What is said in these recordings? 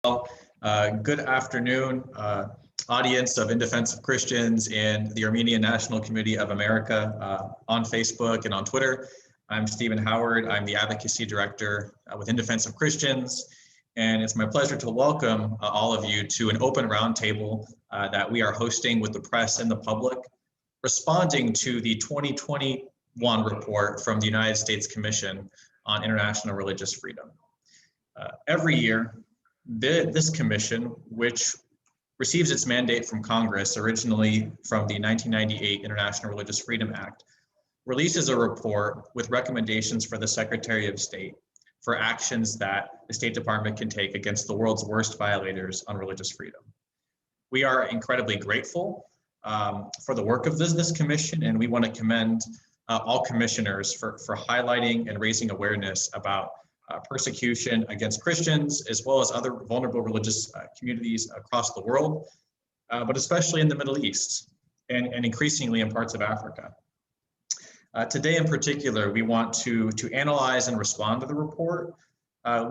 Good afternoon, audience of In Defense of Christians and the Armenian National Committee of America on Facebook and on Twitter. I'm Stephen Howard. I'm the Advocacy Director with In Defense of Christians, and it's my pleasure to welcome all of you to an open roundtable that we are hosting with the press and the public, responding to the 2021 report from the United States Commission on International Religious Freedom. Every year, this commission, which receives its mandate from Congress, originally from the 1998 International Religious Freedom Act, releases a report with recommendations for the Secretary of State for actions that the State Department can take against the world's worst violators on religious freedom. We are incredibly grateful for the work of this commission, and we want to commend all commissioners for highlighting and raising awareness about persecution against Christians, as well as other vulnerable religious communities across the world, but especially in the Middle East and increasingly in parts of Africa. Today in particular, we want to analyze and respond to the report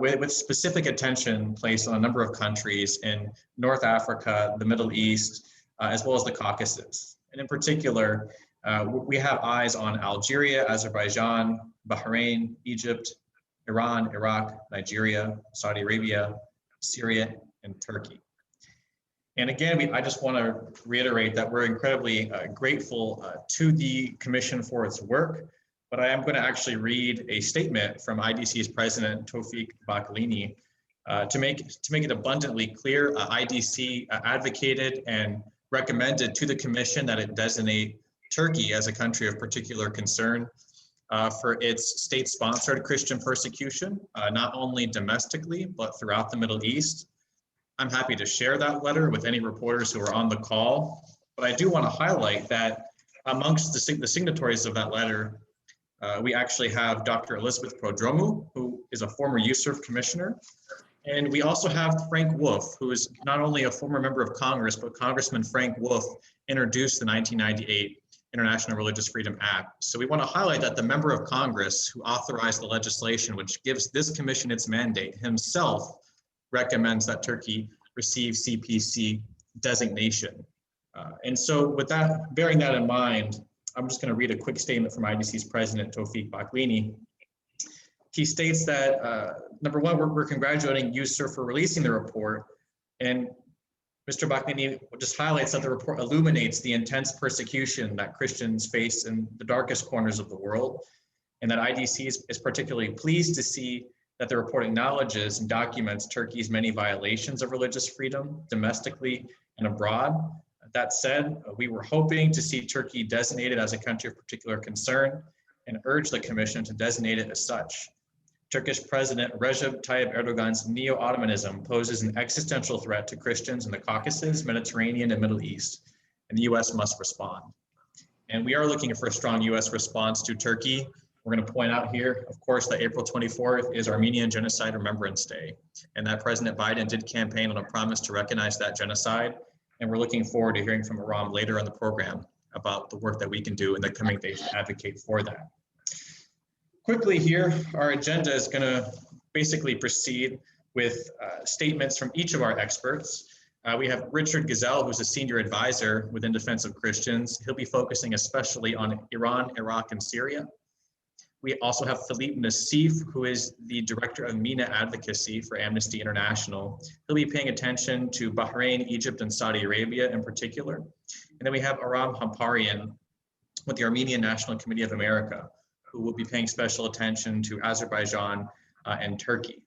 with specific attention placed on a number of countries in North Africa, the Middle East, as well as the Caucasus. And in particular, we have eyes on Algeria, Azerbaijan, Bahrain, Egypt, Iran, Iraq, Nigeria, Saudi Arabia, Syria, and Turkey. And again, I just want to reiterate that we're incredibly grateful to the Commission for its work, but I am going to actually read a statement from IDC's President Tawfiq Baklini to make it abundantly clear. IDC advocated and recommended to the Commission that it designate Turkey as a country of particular concern for its state-sponsored Christian persecution, not only domestically, but throughout the Middle East. I'm happy to share that letter with any reporters who are on the call, but I do want to highlight that amongst the signatories of that letter, we actually have Dr. Elizabeth Prodromou, who is a former USCIRF commissioner, and we also have Frank Wolf, who is not only a former member of Congress, but Congressman Frank Wolf introduced the 1998 International Religious Freedom Act. So we want to highlight that the member of Congress who authorized the legislation, which gives this commission its mandate, himself recommends that Turkey receive CPC designation. And so with that, bearing that in mind, I'm just going to read a quick statement from IDC's President Tawfiq Baklini. He states that, number one, we're congratulating USCIRF for releasing the report, and Mr. Baklini just highlights that the report illuminates the intense persecution that Christians face in the darkest corners of the world, and that IDC is particularly pleased to see that the report acknowledges and documents Turkey's many violations of religious freedom domestically and abroad. That said, we were hoping to see Turkey designated as a country of particular concern and urge the Commission to designate it as such. Turkish President Recep Tayyip Erdogan's neo-Ottomanism poses an existential threat to Christians in the Caucasus, Mediterranean, and Middle East, and the U.S. must respond. And we are looking for a strong U.S. response to Turkey. We're going to point out here, of course, that April 24th is Armenian Genocide Remembrance Day, and that President Biden did campaign on a promise to recognize that genocide, and we're looking forward to hearing from Iran later in the program about the work that we can do in the coming days to advocate for that. Quickly here, our agenda is going to basically proceed with statements from each of our experts. We have Richard Gazelle, who's a senior advisor within Defense of Christians. He'll be focusing especially on Iran, Iraq, and Syria. We also have Philippe Nassif, who is the director of MENA advocacy for Amnesty International. He'll be paying attention to Bahrain, Egypt, and Saudi Arabia in particular. And then we have Aram Hamparian with the Armenian National Committee of America, who will be paying special attention to Azerbaijan and Turkey.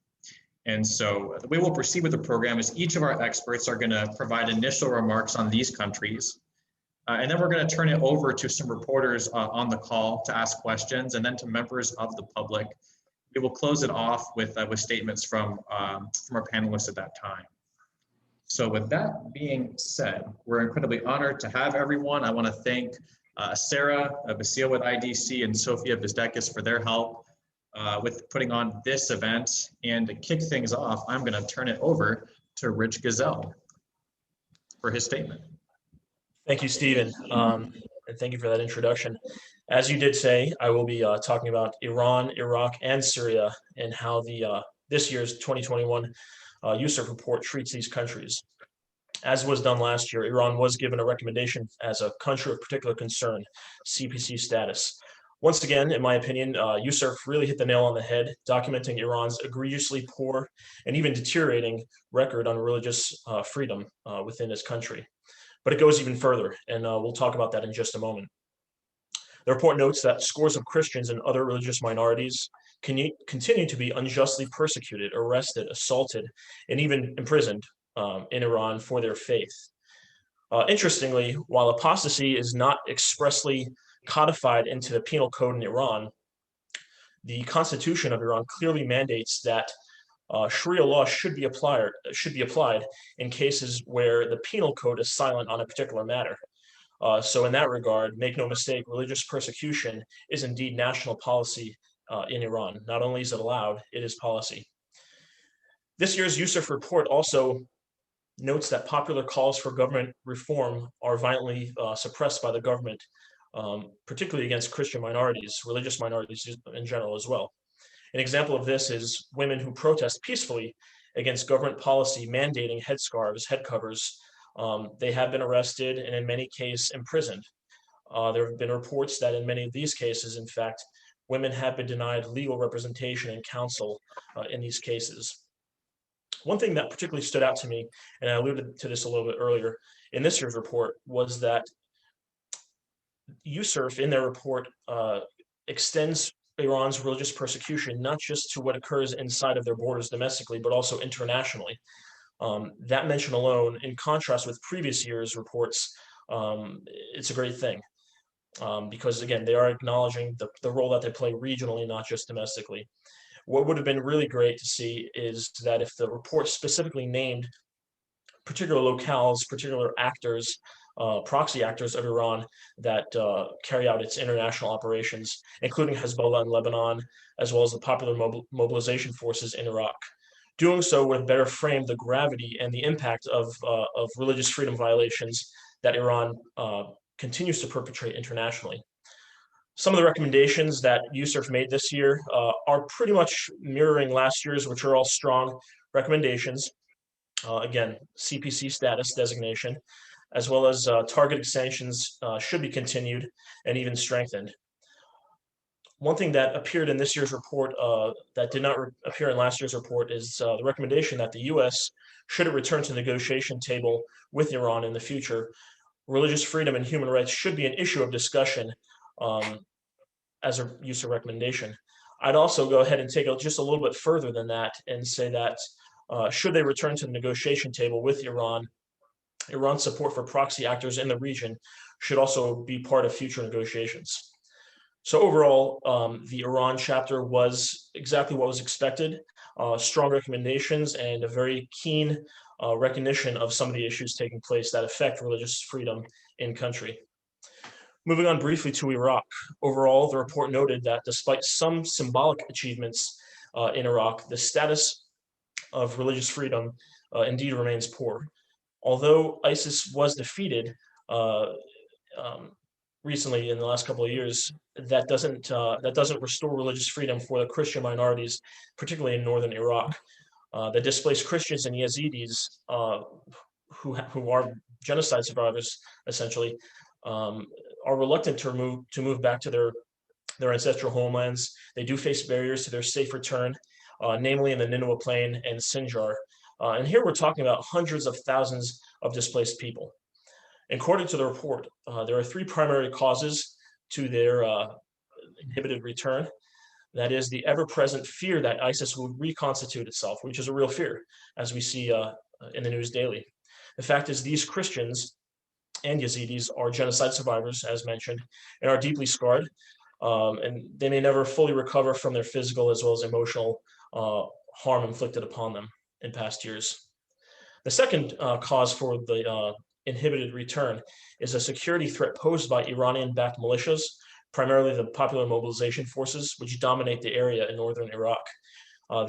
And so the way we'll proceed with the program is each of our experts are going to provide initial remarks on these countries. And then we're going to turn it over to some reporters on the call to ask questions, and then to members of the public. We will close it off with statements from our panelists at that time. So with that being said, we're incredibly honored to have everyone. I want to thank Sarah Basile with IDC and Sofia Bizdekis for their help with putting on this event. And to kick things off, I'm going to turn it over to Rich Gazelle for his statement. Thank you, Stephen, and thank you for that introduction. As you did say, I will be talking about Iran, Iraq, and Syria, and how this year's 2021 USCIRF report treats these countries. As was done last year, Iran was given a recommendation as a country of particular concern, CPC status. Once again, in my opinion, USCIRF really hit the nail on the head, documenting Iran's egregiously poor and even deteriorating record on religious freedom within its country. But it goes even further, and we'll talk about that in just a moment. The report notes that scores of Christians and other religious minorities continue to be unjustly persecuted, arrested, assaulted, and even imprisoned in Iran for their faith. Interestingly, while apostasy is not expressly codified into the penal code in Iran, the Constitution of Iran clearly mandates that Sharia law should be applied in cases where the penal code is silent on a particular matter. So in that regard, make no mistake, religious persecution is indeed national policy in Iran. Not only is it allowed, it is policy. This year's USCIRF report also notes that popular calls for government reform are violently suppressed by the government, particularly against Christian minorities, religious minorities in general as well. An example of this is women who protest peacefully against government policy mandating headscarves, head covers. They have been arrested and in many cases imprisoned. There have been reports that in many of these cases, in fact, women have been denied legal representation and counsel in these cases. One thing that particularly stood out to me, and I alluded to this a little bit earlier in this year's report, was that USCIRF in their report extends Iran's religious persecution not just to what occurs inside of their borders domestically, but also internationally. That mention alone, in contrast with previous years' reports, it's a great thing because, again, they are acknowledging the role that they play regionally, not just domestically. What would have been really great to see is that if the report specifically named particular locales, particular actors, proxy actors of Iran that carry out its international operations, including Hezbollah in Lebanon, as well as the popular mobilization forces in Iraq. Doing so would better frame the gravity and the impact of religious freedom violations that Iran continues to perpetrate internationally. Some of the recommendations that USCIRF made this year are pretty much mirroring last year's, which are all strong recommendations. Again, CPC status designation, as well as targeted sanctions should be continued and even strengthened. One thing that appeared in this year's report that did not appear in last year's report is the recommendation that the U.S., should it return to the negotiation table with Iran in the future, religious freedom and human rights should be an issue of discussion as a USCIRF recommendation. I'd also go ahead and take it just a little bit further than that and say that should they return to the negotiation table with Iran, Iran's support for proxy actors in the region should also be part of future negotiations. So overall, the Iran chapter was exactly what was expected, strong recommendations and a very keen recognition of some of the issues taking place that affect religious freedom in country. Moving on briefly to Iraq, overall, the report noted that despite some symbolic achievements in Iraq, the status of religious freedom indeed remains poor. Although ISIS was defeated recently in the last couple of years, that doesn't restore religious freedom for the Christian minorities, particularly in northern Iraq. The displaced Christians and Yazidis, who are genocide survivors, essentially, are reluctant to move back to their ancestral homelands. They do face barriers to their safe return, namely in the Nineveh Plain and Sinjar. And here we're talking about hundreds of thousands of displaced people. According to the report, there are three primary causes to their inhibited return. That is the ever-present fear that ISIS will reconstitute itself, which is a real fear, as we see in the news daily. The fact is these Christians and Yazidis are genocide survivors, as mentioned, and are deeply scarred, and they may never fully recover from their physical as well as emotional harm inflicted upon them in past years. The second cause for the inhibited return is a security threat posed by Iranian-backed militias, primarily the popular mobilization forces, which dominate the area in northern Iraq.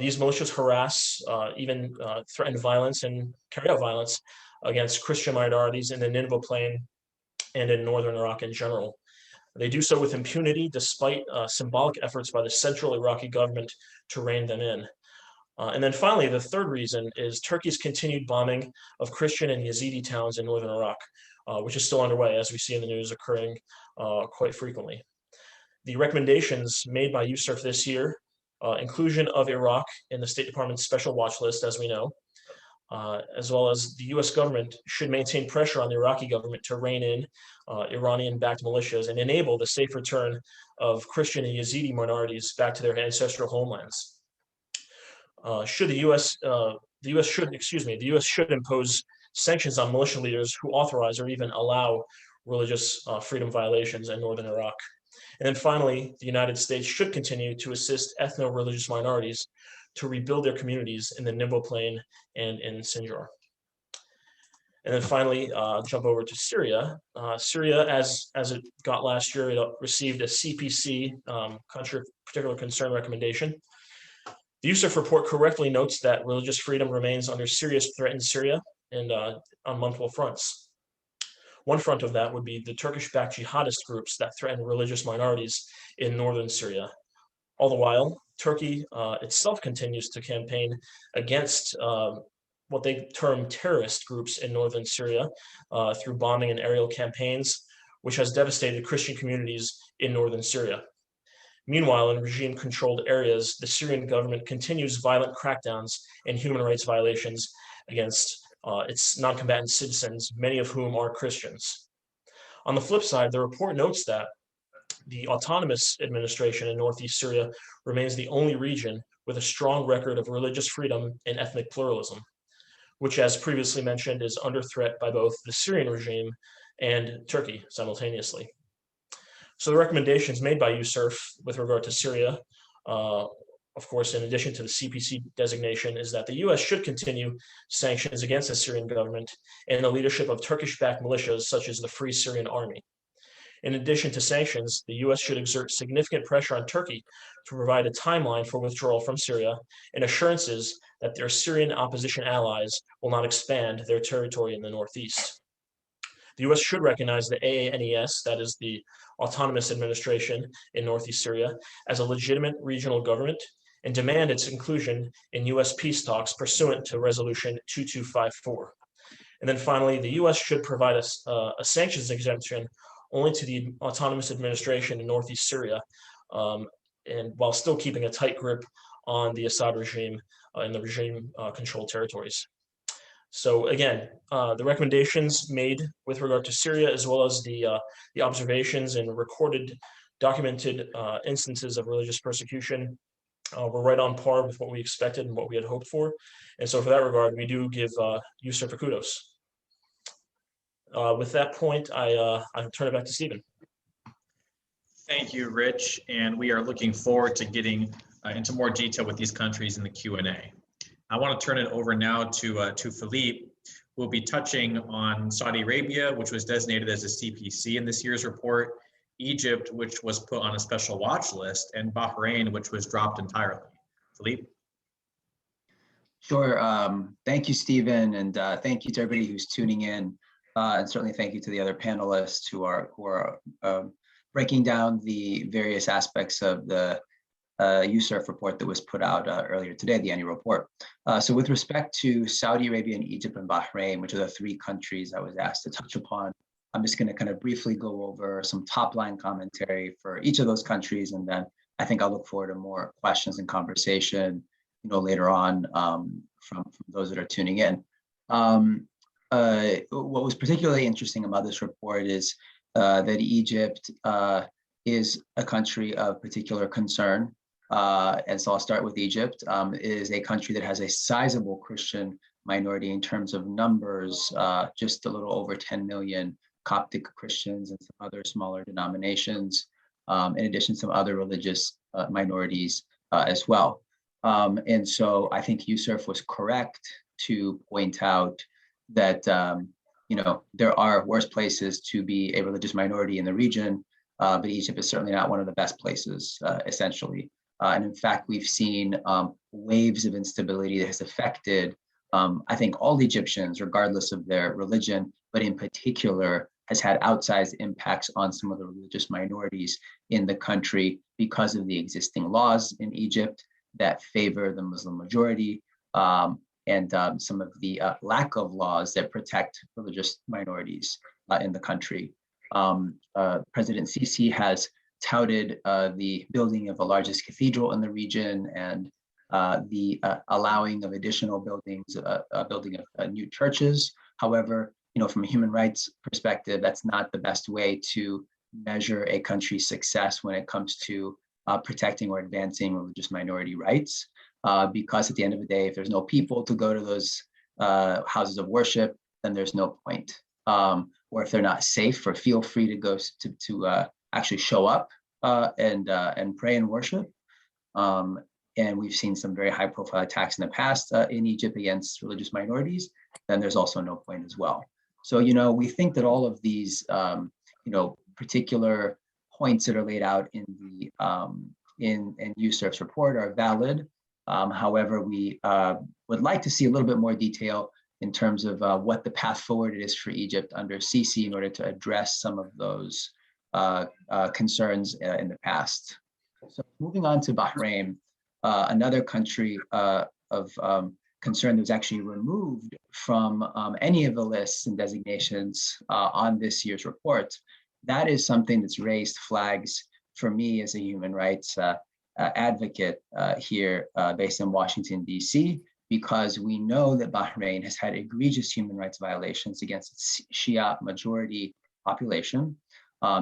These militias harass, even threaten violence and carry out violence against Christian minorities in the Nineveh Plain and in northern Iraq in general. They do so with impunity despite symbolic efforts by the central Iraqi government to rein them in. And then finally, the third reason is Turkey's continued bombing of Christian and Yazidi towns in northern Iraq, which is still underway, as we see in the news occurring quite frequently. The recommendations made by USCIRF this year, inclusion of Iraq in the State Department's special watch list, as we know, as well as the US government should maintain pressure on the Iraqi government to rein in Iranian-backed militias and enable the safe return of Christian and Yazidi minorities back to their ancestral homelands. The U.S. should impose sanctions on militia leaders who authorize or even allow religious freedom violations in northern Iraq. And then finally, the United States should continue to assist ethno-religious minorities to rebuild their communities in the Nimbo Plain and in Sinjar. And then finally, jump over to Syria. Syria, as it got last year, it received a CPC, country of particular concern recommendation. The USCIRF report correctly notes that religious freedom remains under serious threat in Syria and on multiple fronts. One front of that would be the Turkish-backed jihadist groups that threaten religious minorities in northern Syria. All the while, Turkey itself continues to campaign against what they term terrorist groups in northern Syria through bombing and aerial campaigns, which has devastated Christian communities in northern Syria. Meanwhile, in regime-controlled areas, the Syrian government continues violent crackdowns and human rights violations against its non-combatant citizens, many of whom are Christians. On the flip side, the report notes that the autonomous administration in northeast Syria remains the only region with a strong record of religious freedom and ethnic pluralism, which, as previously mentioned, is under threat by both the Syrian regime and Turkey simultaneously. So the recommendations made by USCIRF with regard to Syria, of course, in addition to the CPC designation, is that the US should continue sanctions against the Syrian government and the leadership of Turkish-backed militias such as the Free Syrian Army. In addition to sanctions, the US should exert significant pressure on Turkey to provide a timeline for withdrawal from Syria and assurances that their Syrian opposition allies will not expand their territory in the northeast. The US should recognize the AANES, that is the autonomous administration in northeast Syria, as a legitimate regional government and demand its inclusion in US peace talks pursuant to Resolution 2254. And then finally, the US should provide a sanctions exemption only to the autonomous administration in northeast Syria, and while still keeping a tight grip on the Assad regime in the regime-controlled territories. So again, the recommendations made with regard to Syria, as well as the observations and recorded, documented instances of religious persecution, were right on par with what we expected and what we had hoped for. And so for that regard, we do give USCIRF a kudos. With that point, I'll turn it back to Stephen. Thank you, Rich. And we are looking forward to getting into more detail with these countries in the Q&A. I want to turn it over now to Philippe, who will be touching on Saudi Arabia, which was designated as a CPC in this year's report, Egypt, which was put on a special watch list, and Bahrain, which was dropped entirely. Philippe? Sure. Thank you, Stephen, and thank you to everybody who's tuning in, and certainly thank you to the other panelists who are breaking down the various aspects of the USCIRF report that was put out earlier today, the annual report. So with respect to Saudi Arabia and Egypt and Bahrain, which are the three countries I was asked to touch upon, I'm just going to kind of briefly go over some top line commentary for each of those countries, and then I think I'll look forward to more questions and conversation, later on from those that are tuning in. What was particularly interesting about this report is that Egypt is a country of particular concern. And so I'll start with Egypt. It is a country that has a sizable Christian minority in terms of numbers, just a little over 10 million Coptic Christians and some other smaller denominations, in addition to some other religious minorities as well. And so I think USCIRF was correct to point out that, there are worse places to be a religious minority in the region, but Egypt is certainly not one of the best places, essentially. And in fact, we've seen waves of instability that has affected, I think, all Egyptians, regardless of their religion, but in particular has had outsized impacts on some of the religious minorities in the country because of the existing laws in Egypt that favor the Muslim majority, and some of the lack of laws that protect religious minorities in the country. President Sisi has touted the building of the largest cathedral in the region and the allowing of additional buildings, building of new churches. However, from a human rights perspective, that's not the best way to measure a country's success when it comes to protecting or advancing religious minority rights. Because at the end of the day, if there's no people to go to those houses of worship, then there's no point. Or if they're not safe or feel free to go to actually show up and pray and worship. And we've seen some very high profile attacks in the past in Egypt against religious minorities, then there's also no point as well. So, we think that all of these, particular points that are laid out in the in USCIRF's report are valid. However, we would like to see a little bit more detail in terms of what the path forward is for Egypt under Sisi in order to address some of those concerns in the past. So moving on to Bahrain, another country of concern that was actually removed from any of the lists and designations on this year's report. That is something that's raised flags for me as a human rights advocate here based in Washington, D.C., because we know that Bahrain has had egregious human rights violations against its Shia majority population.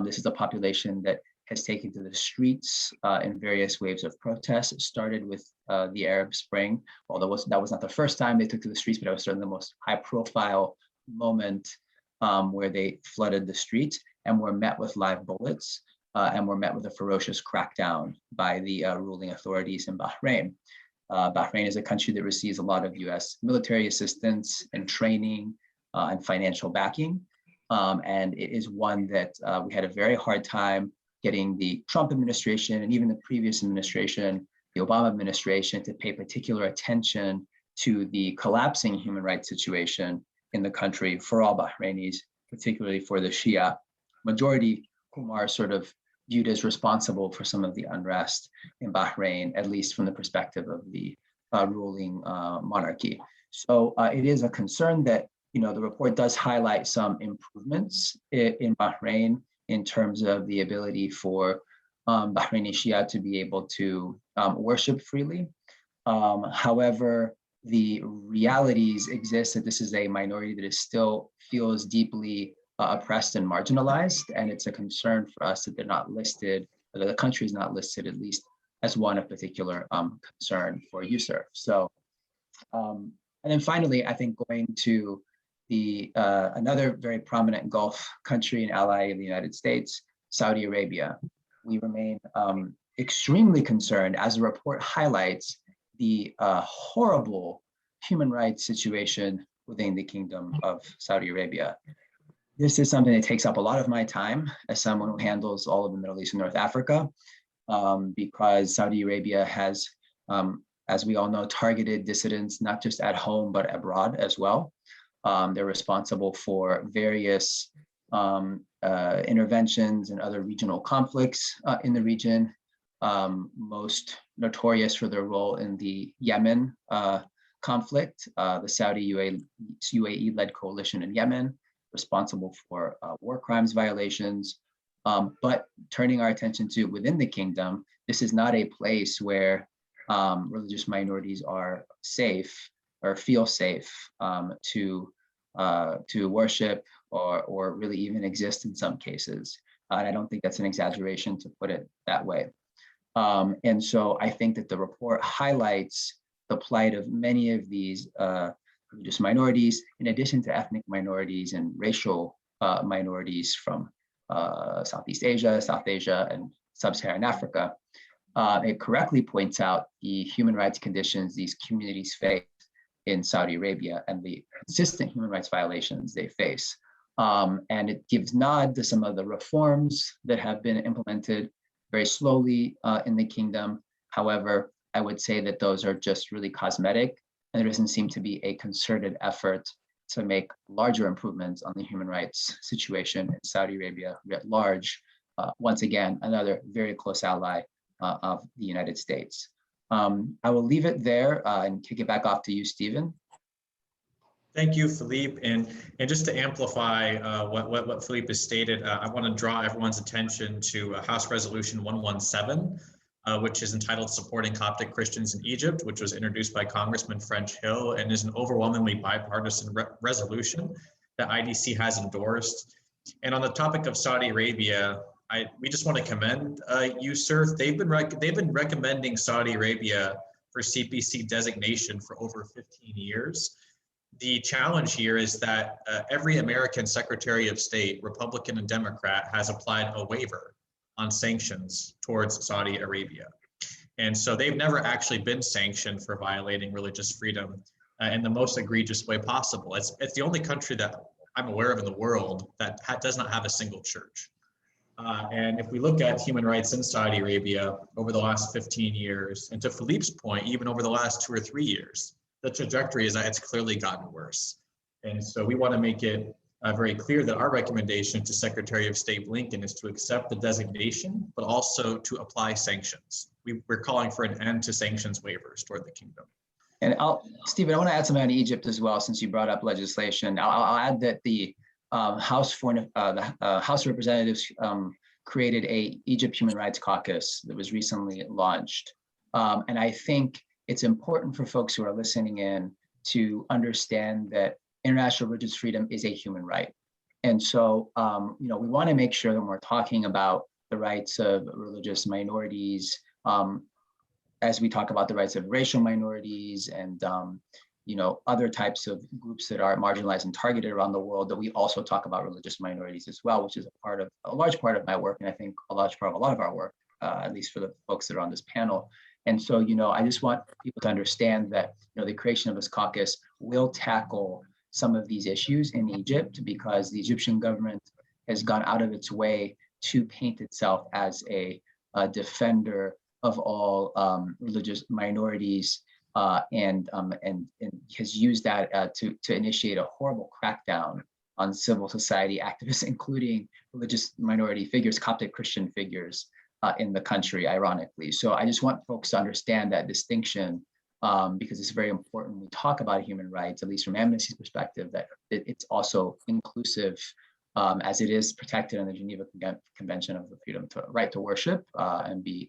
This is a population that has taken to the streets in various waves of protests. It started with the Arab Spring, although that was not the first time they took to the streets, but it was certainly the most high-profile moment where they flooded the streets and were met with live bullets and were met with a ferocious crackdown by the ruling authorities in Bahrain. Bahrain is a country that receives a lot of US military assistance and training and financial backing. And it is one that we had a very hard time getting the Trump administration and even the previous administration, the Obama administration, to pay particular attention to the collapsing human rights situation in the country for all Bahrainis, particularly for the Shia majority, whom are sort of viewed as responsible for some of the unrest in Bahrain, at least from the perspective of the ruling monarchy. So it is a concern that, the report does highlight some improvements in Bahrain in terms of the ability for Bahraini Shia to be able to worship freely. However, the realities exist that this is a minority that still feels deeply oppressed and marginalized, and it's a concern for us that they're not listed, that the country is not listed at least as one of particular concern for USCIRF. So, and then finally, I think going to the another very prominent Gulf country and ally of the United States, Saudi Arabia. We remain extremely concerned, as the report highlights, the horrible human rights situation within the Kingdom of Saudi Arabia. This is something that takes up a lot of my time as someone who handles all of the Middle East and North Africa, because Saudi Arabia has, as we all know, targeted dissidents, not just at home, but abroad as well. They're responsible for various interventions and other regional conflicts in the region, most notorious for their role in the Yemen conflict, the Saudi UAE-led coalition in Yemen, responsible for war crimes violations. But turning our attention to within the kingdom, this is not a place where religious minorities are safe or feel safe to worship or really even exist in some cases. And I don't think that's an exaggeration to put it that way. And so I think that the report highlights the plight of many of these religious minorities, in addition to ethnic minorities and racial minorities from Southeast Asia, South Asia, and Sub-Saharan Africa. It correctly points out the human rights conditions these communities face in Saudi Arabia and the consistent human rights violations they face. And it gives nod to some of the reforms that have been implemented very slowly in the kingdom. However, I would say that those are just really cosmetic, and there doesn't seem to be a concerted effort to make larger improvements on the human rights situation in Saudi Arabia writ large. Once again, another very close ally of the United States. I will leave it there and kick it back off to you, Stephen. Thank you, Philippe. And just to amplify what Philippe has stated, I want to draw everyone's attention to House Resolution 117, which is entitled Supporting Coptic Christians in Egypt, which was introduced by Congressman French Hill and is an overwhelmingly bipartisan resolution that IDC has endorsed. And on the topic of Saudi Arabia, we just want to commend USCIRF. They've been recommending Saudi Arabia for CPC designation for over 15 years. The challenge here is that every American Secretary of State, Republican and Democrat, has applied a waiver on sanctions towards Saudi Arabia. And so they've never actually been sanctioned for violating religious freedom in the most egregious way possible. It's the only country that I'm aware of in the world that does not have a single church. And if we look at human rights in Saudi Arabia over the last 15 years, and to Philippe's point, even over the last 2 or 3 years, the trajectory is that it's clearly gotten worse. And so we want to make it very clear that our recommendation to Secretary of State Blinken is to accept the designation, but also to apply sanctions. We're calling for an end to sanctions waivers toward the kingdom. And Stephen, I want to add something on Egypt as well, since you brought up legislation. I'll add that the House of Representatives created a Egypt Human Rights Caucus that was recently launched. And I think it's important for folks who are listening in to understand that international religious freedom is a human right. And so, we want to make sure that when we're talking about the rights of religious minorities, as we talk about the rights of racial minorities and, other types of groups that are marginalized and targeted around the world, that we also talk about religious minorities as well, which is a large part of my work, and I think a large part of a lot of our work, at least for the folks that are on this panel. And so, I just want people to understand that, the creation of this caucus will tackle some of these issues in Egypt, because the Egyptian government has gone out of its way to paint itself as a defender of all religious minorities, and has used that to initiate a horrible crackdown on civil society activists, including religious minority figures, Coptic Christian figures in the country, ironically. So I just want folks to understand that distinction, because it's very important when we talk about human rights, at least from Amnesty's perspective, that it's also inclusive, as it is protected in the Geneva Convention of the right to worship and be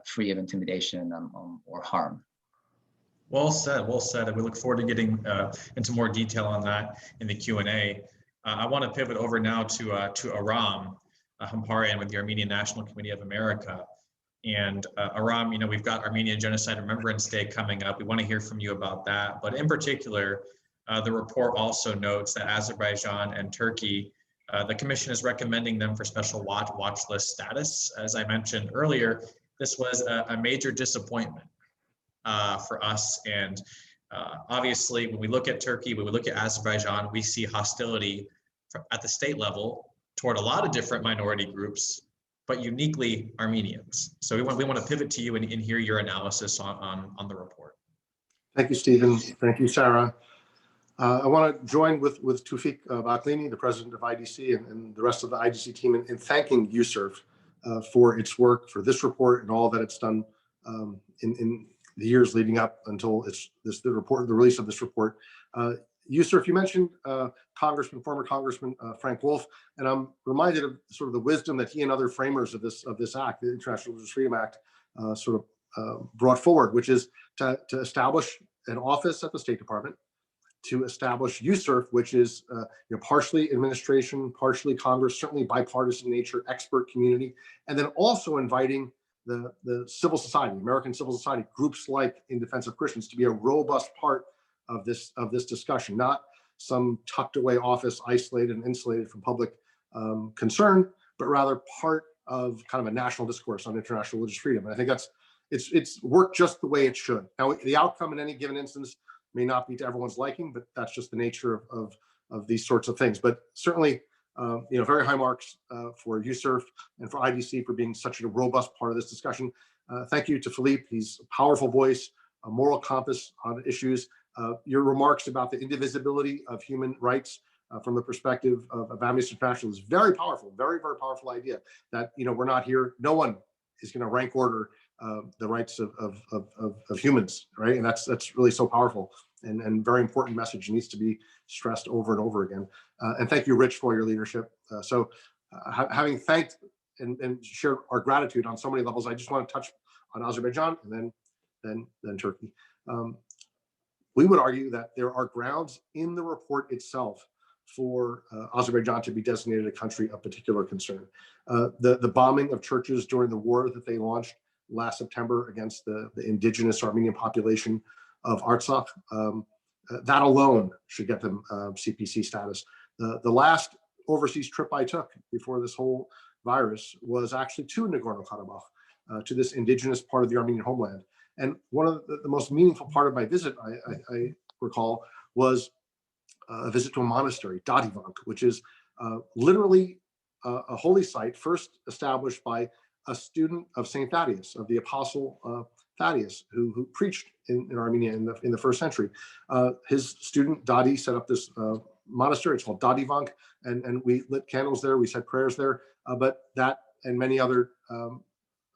free of intimidation or harm. Well said, well said. And we look forward to getting into more detail on that in the Q&A. I want to pivot over now to Aram Hamparian with the Armenian National Committee of America. And Aram, we've got Armenian Genocide Remembrance Day coming up. We want to hear from you about that. But in particular, the report also notes that Azerbaijan and Turkey, the Commission is recommending them for special watch list status. As I mentioned earlier, this was a major disappointment for us. And obviously, when we look at Turkey, when we look at Azerbaijan, we see hostility at the state level toward a lot of different minority groups, but uniquely Armenians. So we want to pivot to you and hear your analysis on the report. Thank you, Stephen. Thank you, Sarah. I want to join with Tufik Baklini, the president of IDC, and the rest of the IDC team in thanking USCIRF for its work, for this report, and all that it's done in the years leading up until the release of this report. USCIRF, you mentioned former Congressman Frank Wolf, and I'm reminded of sort of the wisdom that he and other framers of this act, the International Religious Freedom Act, brought forward, which is to establish an office at the State Department, to establish USCIRF, which is partially administration, partially Congress, certainly bipartisan nature, expert community, and then also inviting the civil society, American civil society, groups like In Defense of Christians, to be a robust part of this discussion, not some tucked away office, isolated and insulated from public concern, but rather part of kind of a national discourse on international religious freedom. And I think it's worked just the way it should. Now, the outcome in any given instance may not be to everyone's liking, but that's just the nature of these sorts of things. But certainly, very high marks for USCIRF and for IDC for being such a robust part of this discussion. Thank you to Philippe. He's a powerful voice, a moral compass on issues. Your remarks about the indivisibility of human rights from the perspective of Amnesty International is very powerful, very, very powerful idea that, we're not here. No one is going to rank order the rights of humans, right? And that's really so powerful and very important message, needs to be stressed over and over again. And thank you, Rich, for your leadership. Having thanked and shared our gratitude on so many levels, I just want to touch on Azerbaijan and then Turkey. We would argue that there are grounds in the report itself for Azerbaijan to be designated a country of particular concern. The bombing of churches during the war that they launched last September against the indigenous Armenian population of Artsakh, that alone should get them CPC status. The last overseas trip I took before this whole virus was actually to Nagorno-Karabakh, to this indigenous part of the Armenian homeland. And one of the most meaningful part of my visit, I recall, was a visit to a monastery, Dadivank, which is literally a holy site first established by a student of Saint Thaddeus, of the apostle Thaddeus, who preached in Armenia in the first century. His student Dadi set up this monastery. It's called Dadivank, and we lit candles there. We said prayers there. But that and many other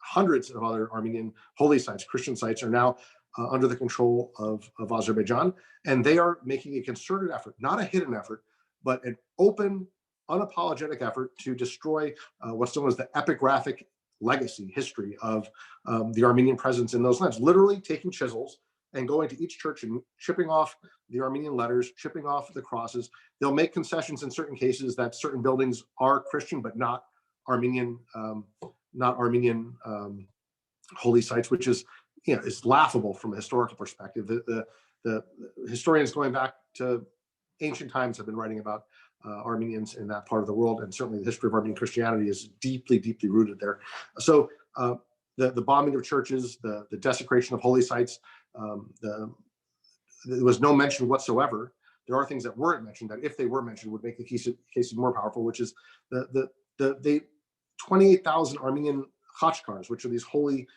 hundreds of other Armenian holy sites, Christian sites, are now under the control of Azerbaijan, and they are making a concerted effort, not a hidden effort, but an open, unapologetic effort to destroy what's known as the epigraphic legacy history of the Armenian presence in those lands, literally taking chisels and going to each church and chipping off the Armenian letters, chipping off the crosses. They'll make concessions in certain cases that certain buildings are Christian, but not Armenian, holy sites, which is, is laughable from a historical perspective. The historians going back to ancient times have been writing about Armenians in that part of the world, and certainly the history of Armenian Christianity is deeply, deeply rooted there. So the bombing of churches, the desecration of holy sites, there was no mention whatsoever. There are things that weren't mentioned that, if they were mentioned, would make the case more powerful, which is the 28,000 Armenian khachkars, which are these holy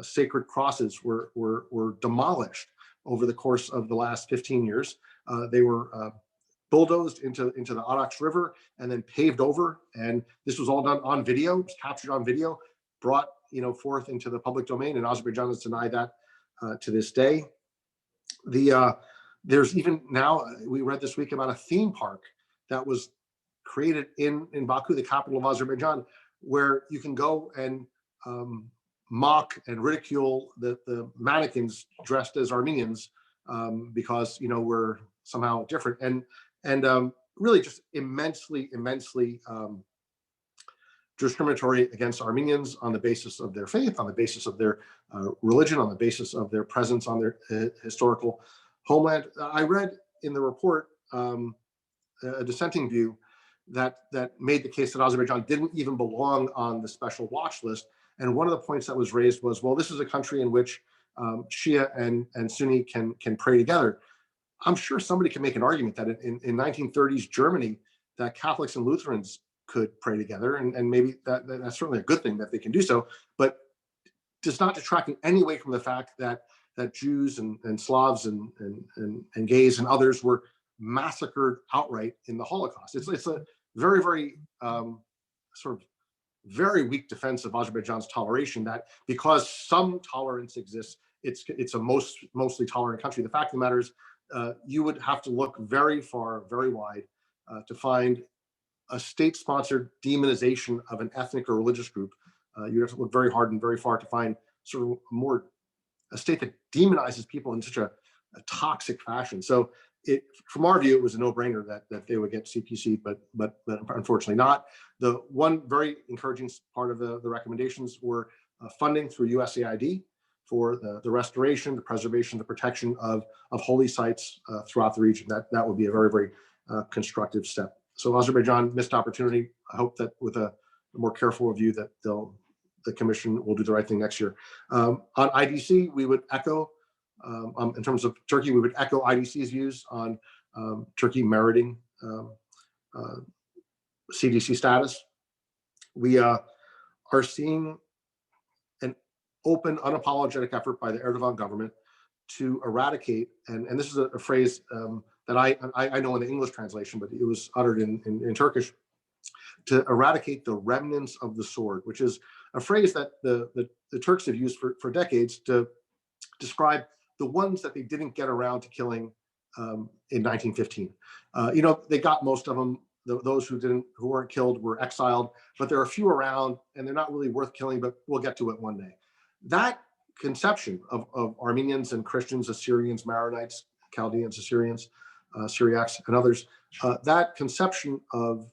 sacred crosses, were demolished over the course of the last 15 years. They were bulldozed into the Arax River and then paved over. And this was all done on video, it was captured on video, brought forth into the public domain, and Azerbaijan has denied that to this day. There's even now, we read this week about a theme park that was created in Baku, the capital of Azerbaijan, where you can go and mock and ridicule the mannequins dressed as Armenians because we're somehow different, and really just immensely discriminatory against Armenians on the basis of their faith, on the basis of their religion, on the basis of their presence on their historical homeland. I read in the report a dissenting view that made the case that Azerbaijan didn't even belong on the special watch list. And one of the points that was raised was, well, this is a country in which Shia and Sunni can pray together. I'm sure somebody can make an argument that in 1930s Germany, that Catholics and Lutherans could pray together, and maybe that's certainly a good thing that they can do so, but does not detract in any way from the fact that Jews and Slavs and gays and others were massacred outright in the Holocaust. It's a very, very sort of very weak defense of Azerbaijan's toleration, that because some tolerance exists, it's a mostly tolerant country. The fact of the matter is, you would have to look very far, very wide to find a state-sponsored demonization of an ethnic or religious group. You have to look very hard and very far to find sort of a state that demonizes people in such a toxic fashion. So from our view, it was a no-brainer that they would get CPC, but unfortunately not. The one very encouraging part of the recommendations were funding through USAID for the restoration, the preservation, the protection of holy sites throughout the region. That would be a very, very constructive step. So Azerbaijan, missed opportunity. I hope that with a more careful review that the Commission will do the right thing next year. On IDC, we would echo, in terms of Turkey, we would echo IDC's views on Turkey meriting CDC status. We are seeing an open, unapologetic effort by the Erdogan government to eradicate, and this is a phrase that I know in the English translation, but it was uttered in Turkish, to eradicate the remnants of the sword, which is a phrase that the Turks have used for decades to describe the ones that they didn't get around to killing in 1915. They got most of them. Those who weren't killed were exiled, but there are a few around, and they're not really worth killing. But we'll get to it one day. That conception of Armenians and Christians, Assyrians, Maronites, Chaldeans, Assyrians, Syriacs, and others, that conception of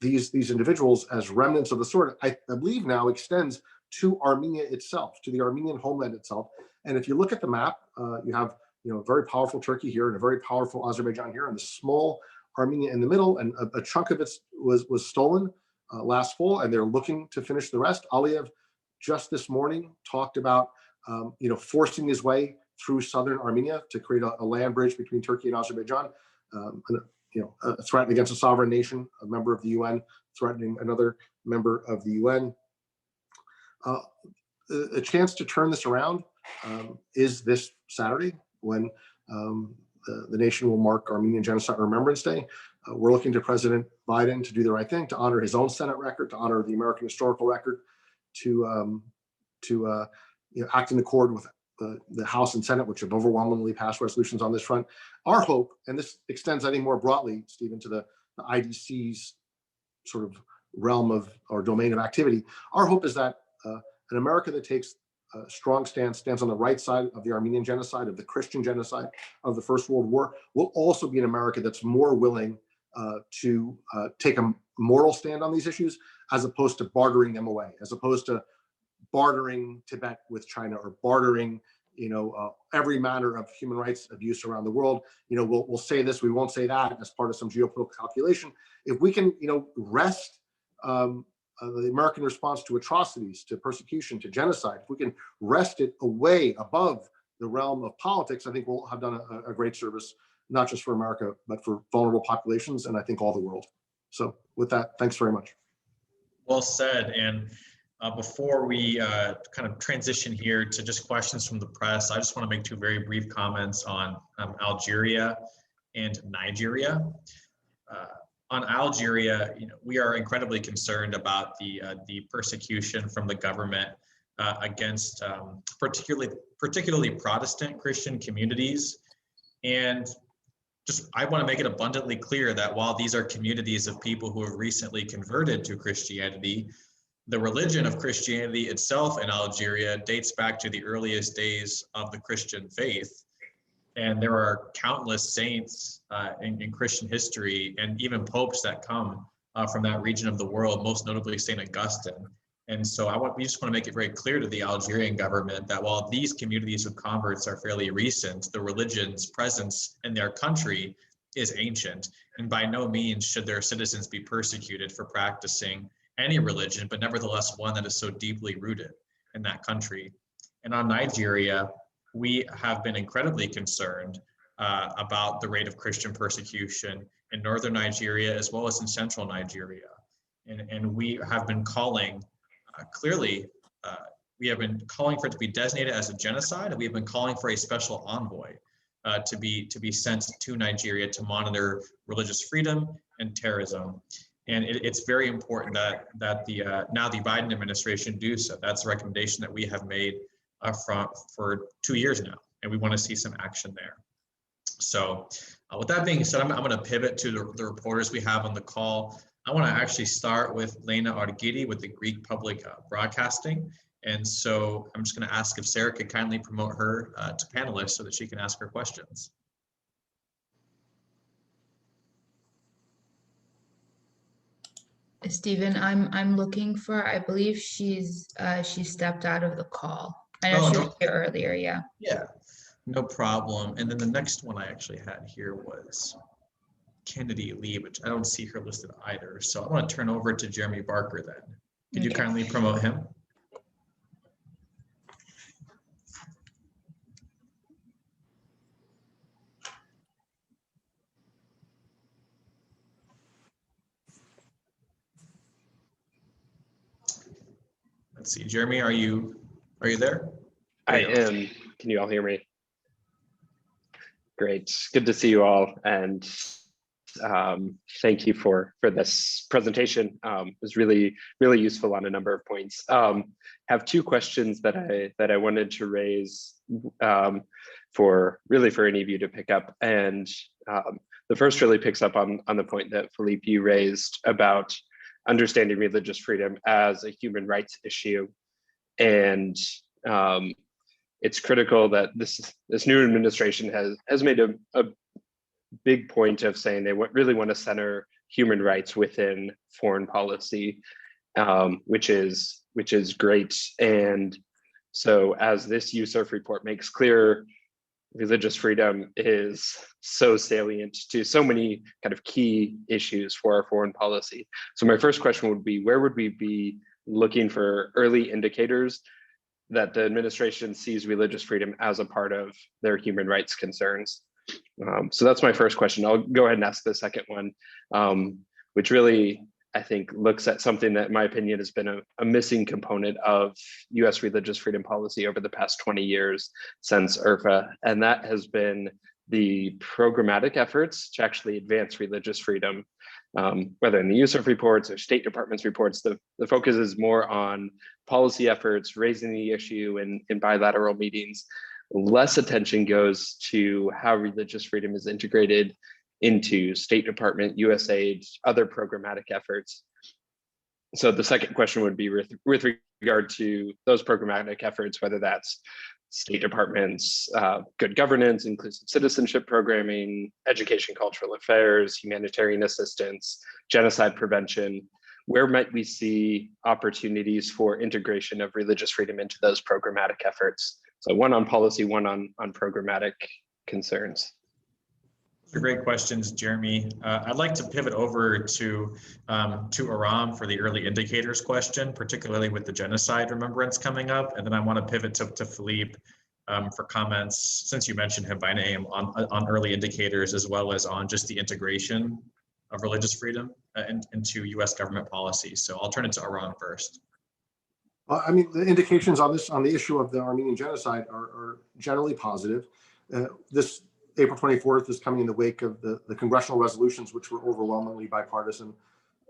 these individuals as remnants of the sort, I believe now extends to Armenia itself, to the Armenian homeland itself. And if you look at the map, you have a very powerful Turkey here and a very powerful Azerbaijan here, and the small Armenia in the middle, and a chunk of it was stolen last fall, and they're looking to finish the rest. Aliyev just this morning talked about forcing his way through southern Armenia to create a land bridge between Turkey and Azerbaijan. A threat against a sovereign nation, a member of the UN, threatening another member of the UN. A chance to turn this around is this Saturday, when the nation will mark Armenian Genocide Remembrance Day. We're looking to President Biden to do the right thing, to honor his own Senate record, to honor the American historical record, to act in accord with the House and Senate, which have overwhelmingly passed resolutions on this front. Our hope, and this extends, I think, more broadly, Stephen, to the IDC's sort of realm of or domain of activity. Our hope is that an America that takes a strong stance, stands on the right side of the Armenian genocide, of the Christian genocide of the First World War, will also be an America that's more willing to take a moral stand on these issues, as opposed to bartering them away, as opposed to bartering Tibet with China, or bartering every manner of human rights abuse around the world. We'll say this, we won't say that, as part of some geopolitical calculation. If we can wrest the American response to atrocities, to persecution, to genocide, if we can wrest it away above the realm of politics, I think we'll have done a great service, not just for America, but for vulnerable populations, and I think all the world. So with that, thanks very much. Well said. And before we kind of transition here to just questions from the press, I just want to make two very brief comments on Algeria and Nigeria. On Algeria, we are incredibly concerned about the persecution from the government against particularly Protestant Christian communities. And I want to make it abundantly clear that while these are communities of people who have recently converted to Christianity, the religion of Christianity itself in Algeria dates back to the earliest days of the Christian faith. And there are countless saints in Christian history, and even popes that come from that region of the world, most notably St. Augustine. And so we just want to make it very clear to the Algerian government that while these communities of converts are fairly recent, the religion's presence in their country is ancient. And by no means should their citizens be persecuted for practicing any religion, but nevertheless one that is so deeply rooted in that country. And on Nigeria, we have been incredibly concerned about the rate of Christian persecution in northern Nigeria as well as in central Nigeria. And we have been calling, we have been calling for it to be designated as a genocide, and we have been calling for a special envoy to be sent to Nigeria to monitor religious freedom and terrorism. And it's very important that now the Biden administration do so. That's a recommendation that we have made for 2 years now, and we want to see some action there. So with that being said, I'm going to pivot to the reporters we have on the call. I want to actually start with Lena Argidi with the Greek Public Broadcasting. And so I'm just going to ask if Sarah could kindly promote her to panelist so that she can ask her questions. Stephen, I'm looking for, I believe she stepped out of the call. I know she was here earlier, yeah. Yeah, no problem. And then the next one I actually had here was Kennedy Lee, which I don't see her listed either. So I want to turn over to Jeremy Barker then. Could you kindly promote him? Let's see, Jeremy, are you there? I am. Can you all hear me? Great. Good to see you all. And thank you for this presentation. It was really useful on a number of points. Have two questions that I wanted to raise for any of you to pick up. And the first really picks up on the point that Philippe, you raised about understanding religious freedom as a human rights issue. And it's critical that this new administration has made a big point of saying they really want to center human rights within foreign policy, which is great. And so as this USCIRF report makes clear, religious freedom is so salient to so many kind of key issues for our foreign policy. So my first question would be, where would we be looking for early indicators that the administration sees religious freedom as a part of their human rights concerns? So that's my first question. I'll go ahead and ask the second one, which really, I think, looks at something that, in my opinion, has been a missing component of US religious freedom policy over the past 20 years since IRFA, and that has been the programmatic efforts to actually advance religious freedom. Whether in the USCIRF reports or State Department's reports, the focus is more on policy efforts, raising the issue in bilateral meetings. Less attention goes to how religious freedom is integrated into State Department, USAID, other programmatic efforts. So the second question would be with regard to those programmatic efforts, whether that's State Department's good governance, inclusive citizenship programming, education, cultural affairs, humanitarian assistance, genocide prevention. Where might we see opportunities for integration of religious freedom into those programmatic efforts? So one on policy, one on programmatic concerns. Those are great questions, Jeremy. I'd like to pivot over to Aram for the early indicators question, particularly with the genocide remembrance coming up. And then I want to pivot to Philippe for comments, since you mentioned him by name, on early indicators, as well as on just the integration of religious freedom into US government policy. So I'll turn it to Aram first. I mean, the indications on the issue of the Armenian genocide are generally positive. This April 24th is coming in the wake of the congressional resolutions, which were overwhelmingly bipartisan.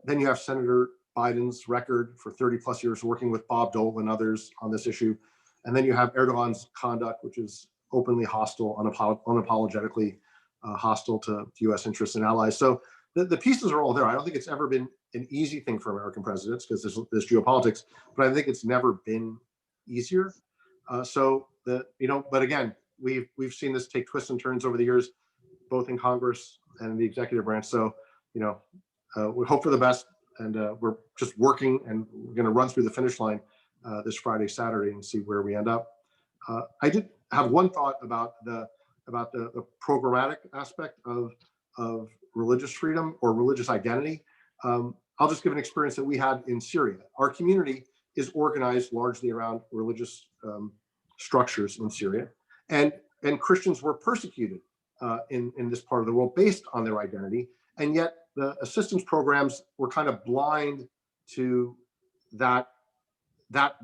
Then you have Senator Biden's record for 30 plus years working with Bob Dole and others on this issue. And then you have Erdogan's conduct, which is openly hostile, unapologetically hostile to US interests and allies. So the pieces are all there. I don't think it's ever been an easy thing for American presidents because there's geopolitics, but I think it's never been easier. But again, we've seen this take twists and turns over the years, both in Congress and the executive branch. So, we hope for the best, and we're just working, and we're going to run through the finish line this Friday, Saturday, and see where we end up. I did have one thought about the programmatic aspect of religious freedom or religious identity. I'll just give an experience that we had in Syria. Our community is organized largely around religious structures in Syria, and Christians were persecuted in this part of the world based on their identity, and yet the assistance programs were kind of blind to that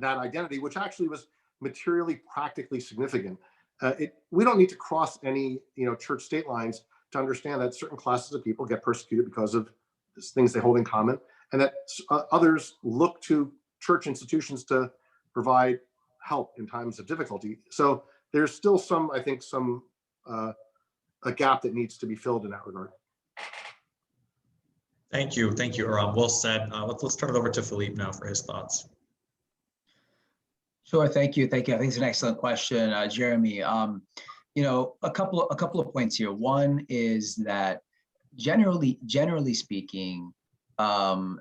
identity, which actually was materially, practically significant. We don't need to cross any church-state lines to understand that certain classes of people get persecuted because of things they hold in common, and that others look to church institutions to provide help in times of difficulty. So there's still a gap that needs to be filled in that regard. Thank you, Aram. Well said. Let's turn it over to Philippe now for his thoughts. Sure, thank you. I think it's an excellent question, Jeremy. A couple of points here. One is that generally speaking,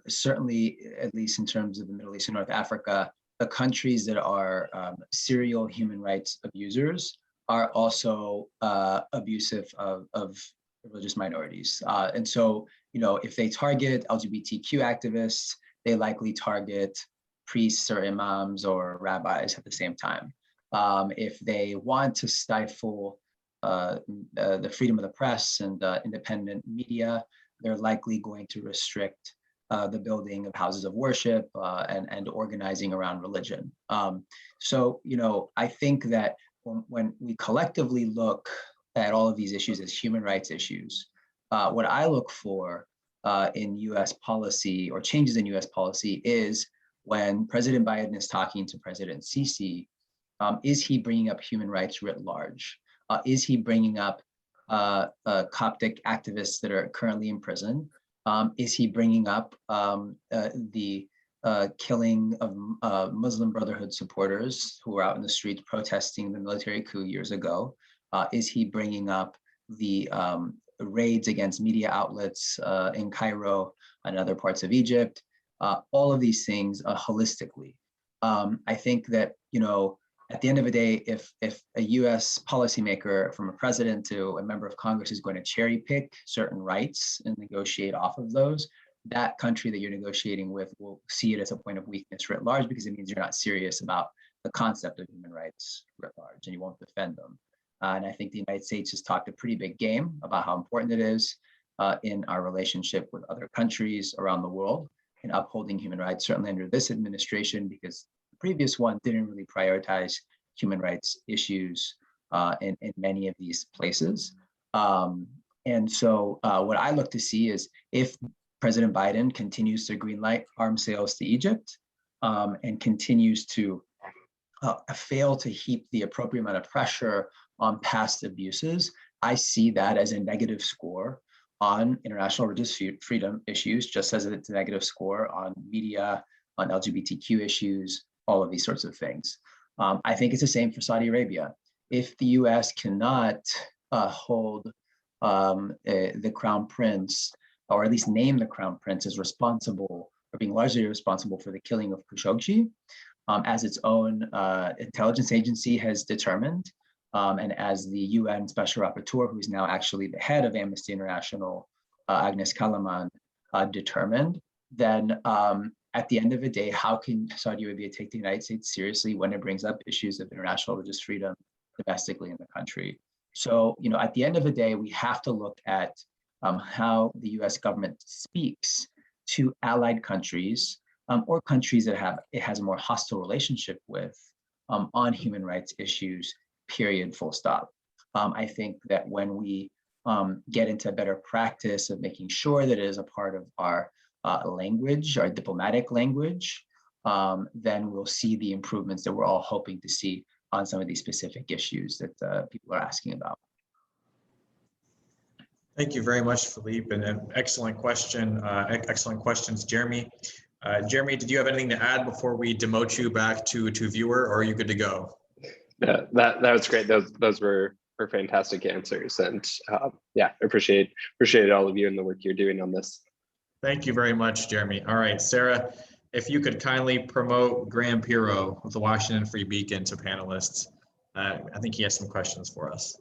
certainly at least in terms of the Middle East and North Africa, the countries that are serial human rights abusers are also abusive of religious minorities. And so, if they target LGBTQ activists, they likely target priests or imams or rabbis at the same time. If they want to stifle the freedom of the press and independent media, they're likely going to restrict the building of houses of worship and organizing around religion. So, I think that when we collectively look at all of these issues as human rights issues, what I look for in US policy or changes in US policy is when President Biden is talking to President Sisi, is he bringing up human rights writ large? Is he bringing up Coptic activists that are currently in prison? Is he bringing up the killing of Muslim Brotherhood supporters who were out in the streets protesting the military coup years ago? Is he bringing up the raids against media outlets in Cairo and other parts of Egypt? All of these things holistically. I think that, you know, at the end of the day, if a US policymaker, from a president to a member of Congress, is going to cherry pick certain rights and negotiate off of those, that country that you're negotiating with will see it as a point of weakness writ large, because it means you're not serious about the concept of human rights writ large and you won't defend them. And I think the United States has talked a pretty big game about how important it is in our relationship with other countries around the world in upholding human rights, certainly under this administration, because previous one didn't really prioritize human rights issues in many of these places. And so what I look to see is if President Biden continues to greenlight arms sales to Egypt and continues to fail to heap the appropriate amount of pressure on past abuses, I see that as a negative score on international religious freedom issues, just as it's a negative score on media, on LGBTQ issues, all of these sorts of things. I think it's the same for Saudi Arabia. If the US cannot hold the Crown Prince, or at least name the Crown Prince as responsible, or being largely responsible for the killing of Khashoggi, as its own intelligence agency has determined, and as the UN Special Rapporteur, who's now actually the head of Amnesty International, Agnes Kalaman, determined, then at the end of the day, how can Saudi Arabia take the United States seriously when it brings up issues of international religious freedom domestically in the country? So, you know, at the end of the day, we have to look at how the US government speaks to allied countries or countries that it has a more hostile relationship with on human rights issues, period, full stop. I think that when we get into a better practice of making sure that it is a part of our language, our diplomatic language, then we'll see the improvements that we're all hoping to see on some of these specific issues that people are asking about. Thank you very much, Philippe, and an excellent question. Excellent questions, Jeremy. Jeremy, did you have anything to add before we demote you back to viewer, or are you good to go? Yeah, that was great. Those were fantastic answers, and yeah, appreciate all of you and the work you're doing on this. Thank you very much, Jeremy. All right, Sarah, if you could kindly promote Graham Pirro of the Washington Free Beacon to panelists. I think he has some questions for us.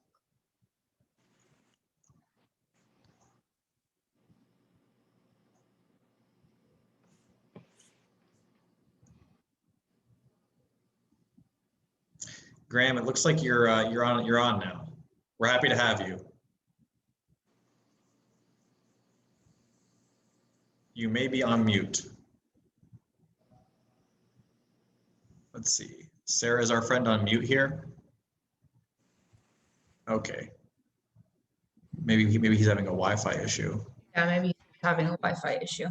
Graham, it looks like you're on now. We're happy to have you. You may be on mute. Let's see. Sarah's our friend on mute here. Okay. Maybe he's having a Wi-Fi issue. Yeah, maybe he's having a Wi-Fi issue.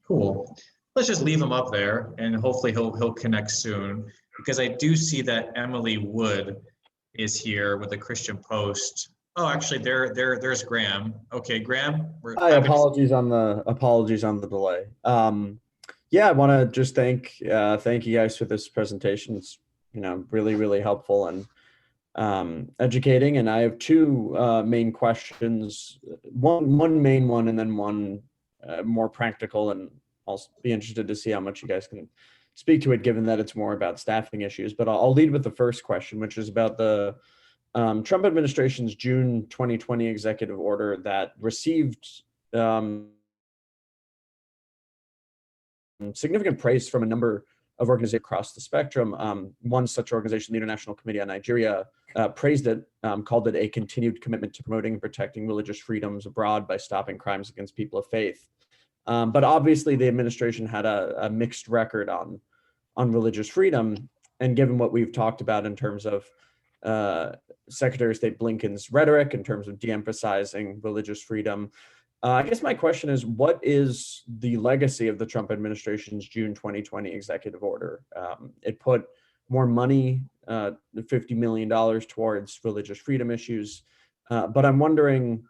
Cool. Let's just leave him up there, and hopefully he'll connect soon. Because I do see that Emily Wood is here with the Christian Post. Oh, actually, there's Graham. Okay, Graham. Hi, apologies on the delay. Yeah, I want to just thank you guys for this presentation. It's really helpful and educating. And I have two main questions. One main one, and then one more practical. And I'll be interested to see how much you guys can speak to it, given that it's more about staffing issues. But I'll lead with the first question, which is about the Trump administration's June 2020 executive order that received significant praise from a number of organizations across the spectrum. One such organization, the International Committee on Nigeria, praised it, called it a continued commitment to promoting and protecting religious freedoms abroad by stopping crimes against people of faith. But obviously the administration had a mixed record on religious freedom. And given what we've talked about in terms of Secretary of State Blinken's rhetoric in terms of de-emphasizing religious freedom. I guess my question is, what is the legacy of the Trump administration's June 2020 executive order? It put more money, $50 million towards religious freedom issues. But I'm wondering,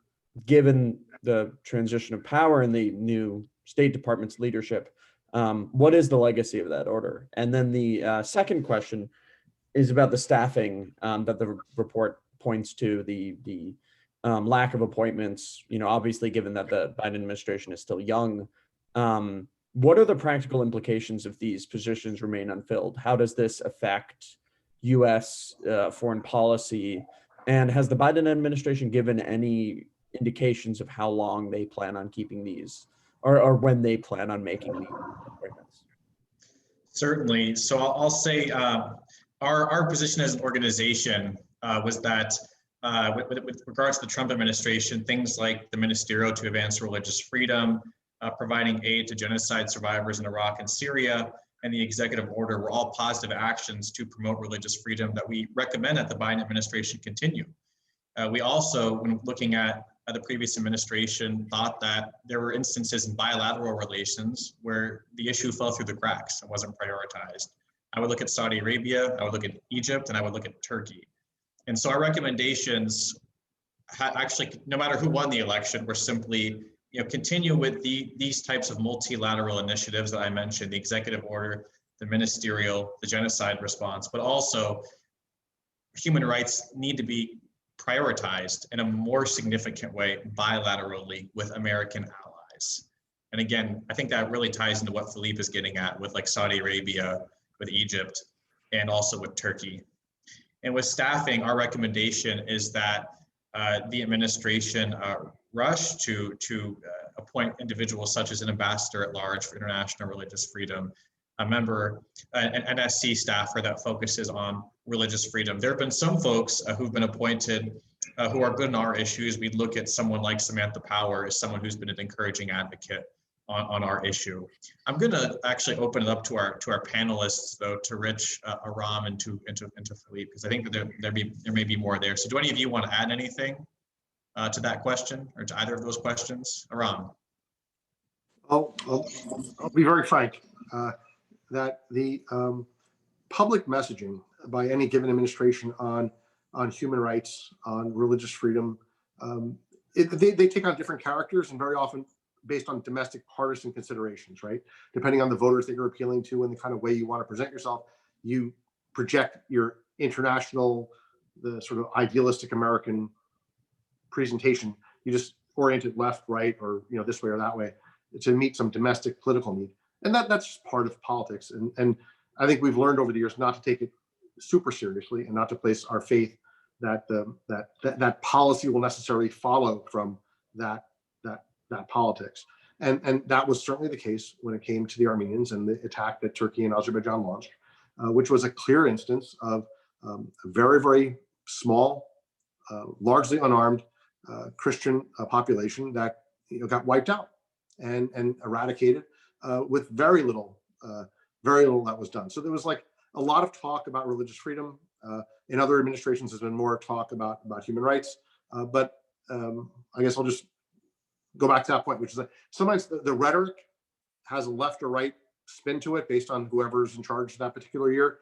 given the transition of power and the new State Department's leadership, what is the legacy of that order? And then the second question is about the staffing that the report points to, the lack of appointments, obviously given that the Biden administration is still young. What are the practical implications if these positions remain unfilled? How does this affect US foreign policy? And has the Biden administration given any indications of how long they plan on keeping these, or when they plan on making these appointments? Certainly. So I'll say our position as an organization was that with regards to the Trump administration, things like the Ministerial to Advance Religious Freedom, providing aid to genocide survivors in Iraq and Syria, and the executive order were all positive actions to promote religious freedom that we recommend that the Biden administration continue. We also, when looking at the previous administration, thought that there were instances in bilateral relations where the issue fell through the cracks and wasn't prioritized. I would look at Saudi Arabia, I would look at Egypt, and I would look at Turkey. And so our recommendations, actually, no matter who won the election, were simply continue with these types of multilateral initiatives that I mentioned, the executive order, the ministerial, the genocide response, but also human rights need to be prioritized in a more significant way bilaterally with American allies. And again, I think that really ties into what Philippe is getting at with like Saudi Arabia, with Egypt, and also with Turkey. And with staffing, our recommendation is that the administration rush to appoint individuals such as an ambassador at large for international religious freedom, a member, an NSC staffer that focuses on religious freedom. There have been some folks who've been appointed who are good in our issues. We'd look at someone like Samantha Power as someone who's been an encouraging advocate on our issue. I'm going to actually open it up to our panelists, though, to Rich, Aram, and to Philippe, because I think that there may be more there. So do any of you want to add anything to that question or to either of those questions? Aram. I'll be very frank that the public messaging by any given administration on human rights, on religious freedom, they take on different characters, and very often based on domestic partisan considerations, right? Depending on the voters that you're appealing to and the kind of way you want to present yourself, you project your international, the sort of idealistic American presentation. You just orient it left, right, or this way or that way to meet some domestic political need. And that's just part of politics. And I think we've learned over the years not to take it super seriously and not to place our faith that that policy will necessarily follow from that politics. And that was certainly the case when it came to the Armenians and the attack that Turkey and Azerbaijan launched, which was a clear instance of a very, very small, largely unarmed Christian population that got wiped out and eradicated with very little that was done. So there was like a lot of talk about religious freedom. In other administrations, there's been more talk about human rights. But I guess I'll just go back to that point, which is that sometimes the rhetoric has a left or right spin to it based on whoever's in charge that particular year.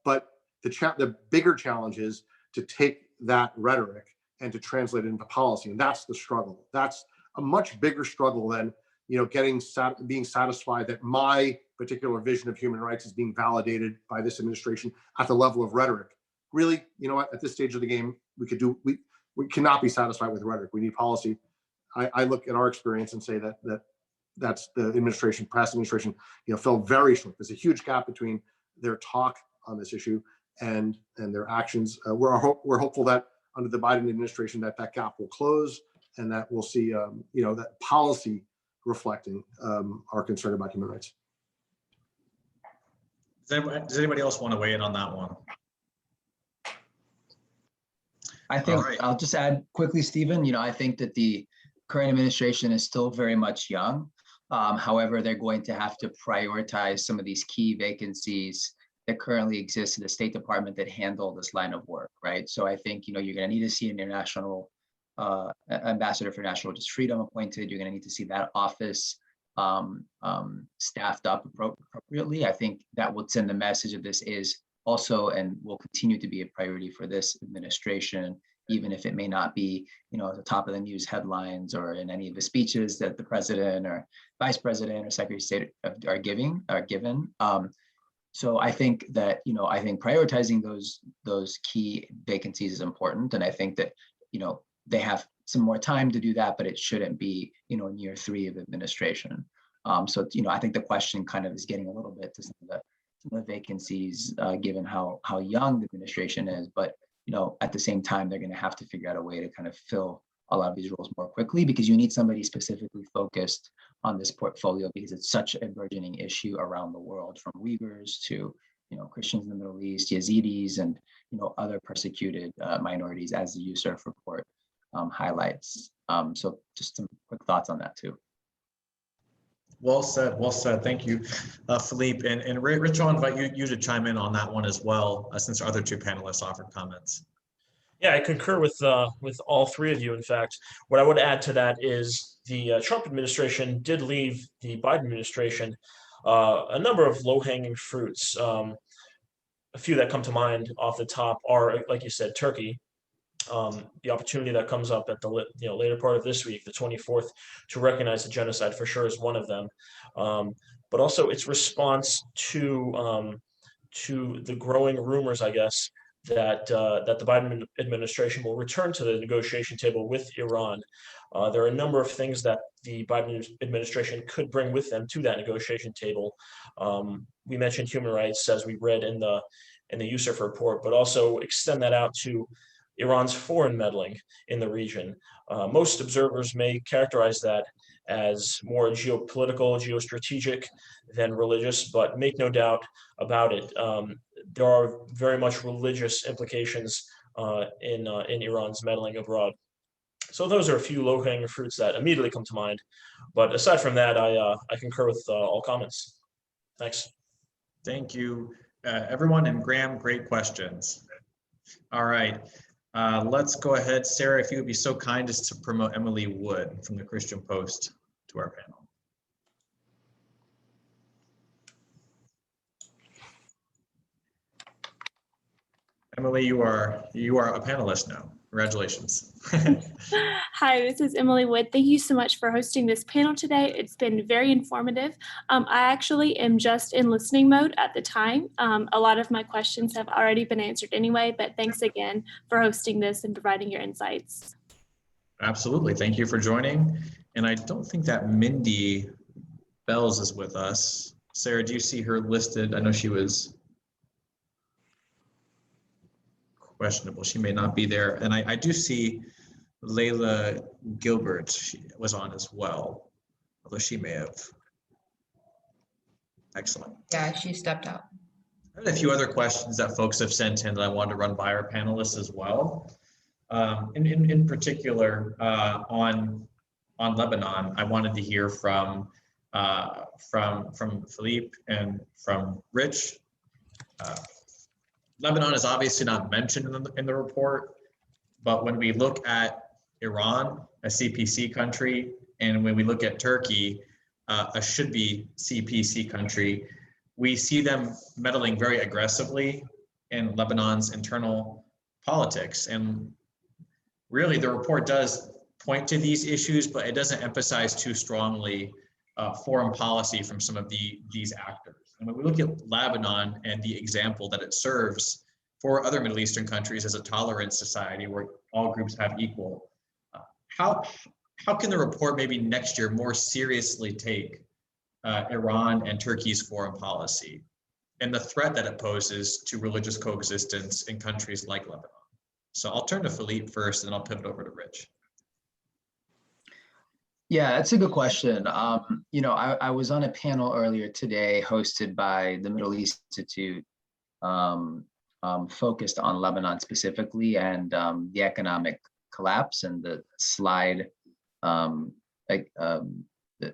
But the bigger challenge is to take that rhetoric and to translate it into policy. And that's the struggle. That's a much bigger struggle than being satisfied that my particular vision of human rights is being validated by this administration at the level of rhetoric. Really, at this stage of the game, we cannot be satisfied with rhetoric. We need policy. I look at our experience and say that's the past administration, fell very short. There's a huge gap between their talk on this issue and their actions. We're hopeful that under the Biden administration that gap will close and that we'll see that policy reflecting our concern about human rights. Does anybody else want to weigh in on that one? I think I'll just add quickly, Stephen. I think that the current administration is still very much young. However, they're going to have to prioritize some of these key vacancies that currently exists in the State Department that handle this line of work, right? So I think, you're going to need to see an international ambassador for national religious freedom appointed. You're going to need to see that office staffed up appropriately. I think that would send the message that this is also and will continue to be a priority for this administration, even if it may not be, at the top of the news headlines or in any of the speeches that the president or vice president or secretary of state are given. So I think that, I think prioritizing those key vacancies is important. And I think that, they have some more time to do that, but it shouldn't be, in year 3 of administration. So, I think the question kind of is getting a little bit to some of the vacancies, given how young the administration is. But, at the same time, they're going to have to figure out a way to kind of fill a lot of these roles more quickly, because you need somebody specifically focused on this portfolio, because it's such a burgeoning issue around the world, from Uyghurs to, Christians in the Middle East, Yazidis, and, other persecuted minorities, as the USCIRF report highlights. So just some quick thoughts on that too. Well said. Well said. Thank you, Philippe. And Rich, I'll invite you to chime in on that one as well, since our other 2 panelists offered comments. Yeah, I concur with all 3 of you. In fact, what I would add to that is the Trump administration did leave the Biden administration a number of low-hanging fruits. A few that come to mind off the top are, like you said, Turkey. The opportunity that comes up at the later part of this week, the 24th, to recognize the genocide for sure is one of them. But also its response to the growing rumors, I guess, that the Biden administration will return to the negotiation table with Iran. There are a number of things that the Biden administration could bring with them to that negotiation table. We mentioned human rights, as we read in the USCIRF report, but also extend that out to Iran's foreign meddling in the region. Most observers may characterize that as more geopolitical, geostrategic than religious, but make no doubt about it. There are very much religious implications in Iran's meddling abroad. So those are a few low-hanging fruits that immediately come to mind. But aside from that, I concur with all comments. Thanks. Thank you, everyone. And Graham, great questions. All right. Let's go ahead. Sarah, if you would be so kind as to promote Emily Wood from the Christian Post to our panel. Emily, you are a panelist now. Congratulations. Hi, this is Emily Wood. Thank you so much for hosting this panel today. It's been very informative. I actually am just in listening mode at the time. A lot of my questions have already been answered anyway, but thanks again for hosting this and providing your insights. Absolutely. Thank you for joining. And I don't think that Mindy Bells is with us. Sarah, do you see her listed? I know she was questionable. She may not be there. And I do see Layla Gilbert. She was on as well, although she may have. Excellent. Yeah, she stepped out. I had a few other questions that folks have sent in that I wanted to run by our panelists as well. In particular, on Lebanon, I wanted to hear from Philippe and from Rich. Lebanon is obviously not mentioned in the report, but when we look at Iran, a CPC country, and when we look at Turkey, a should-be CPC country, we see them meddling very aggressively in Lebanon's internal politics. And really, the report does point to these issues, but it doesn't emphasize too strongly foreign policy from some of these actors. And when we look at Lebanon and the example that it serves for other Middle Eastern countries as a tolerant society where all groups have equal, how can the report maybe next year more seriously take Iran and Turkey's foreign policy and the threat that it poses to religious coexistence in countries like Lebanon? So I'll turn to Philippe first, and then I'll pivot over to Rich. Yeah, that's a good question. I was on a panel earlier today hosted by the Middle East Institute, focused on Lebanon specifically and the economic collapse and the slide, the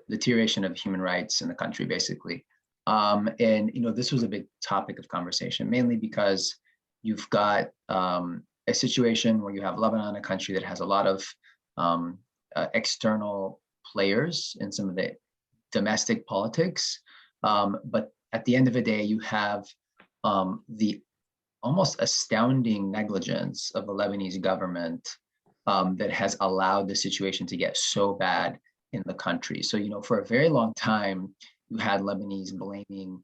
deterioration of human rights in the country, basically. And this was a big topic of conversation, mainly because you've got a situation where you have Lebanon, a country that has a lot of external players in some of the domestic politics. But at the end of the day, you have the almost astounding negligence of the Lebanese government that has allowed the situation to get so bad in the country. So, for a very long time, you had Lebanese blaming,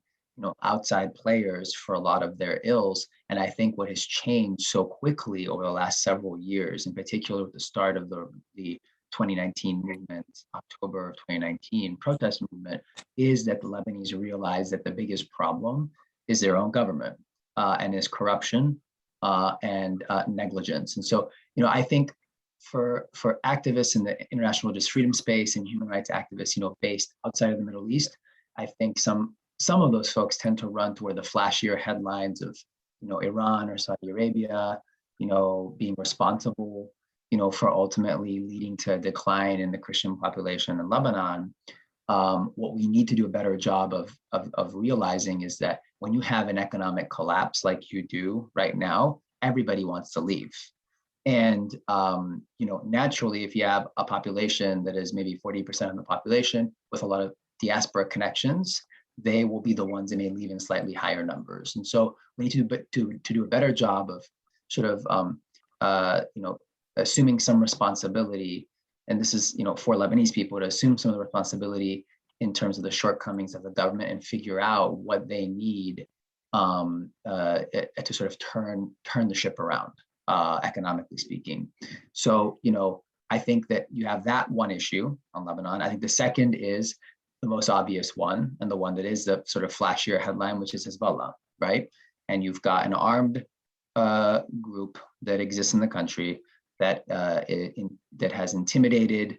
outside players for a lot of their ills. And I think what has changed so quickly over the last several years, in particular with the start of the 2019 movement, October of 2019 protest movement, is that the Lebanese realize that the biggest problem is their own government and is corruption and negligence. And so, I think for activists in the international religious freedom space and human rights activists, based outside of the Middle East, I think some of those folks tend to run toward the flashier headlines of, Iran or Saudi Arabia, being responsible, for ultimately leading to a decline in the Christian population in Lebanon. What we need to do a better job of realizing is that when you have an economic collapse like you do right now, everybody wants to leave. And, naturally, if you have a population that is maybe 40% of the population with a lot of diaspora connections, they will be the ones that may leave in slightly higher numbers. And so we need to do a better job of sort of, assuming some responsibility. And this is, for Lebanese people to assume some of the responsibility in terms of the shortcomings of the government and figure out what they need to sort of turn the ship around, economically speaking. So, I think that you have that one issue on Lebanon. I think the second is the most obvious one, and the one that is the sort of flashier headline, which is Hezbollah, right? And you've got an armed group that exists in the country that that has intimidated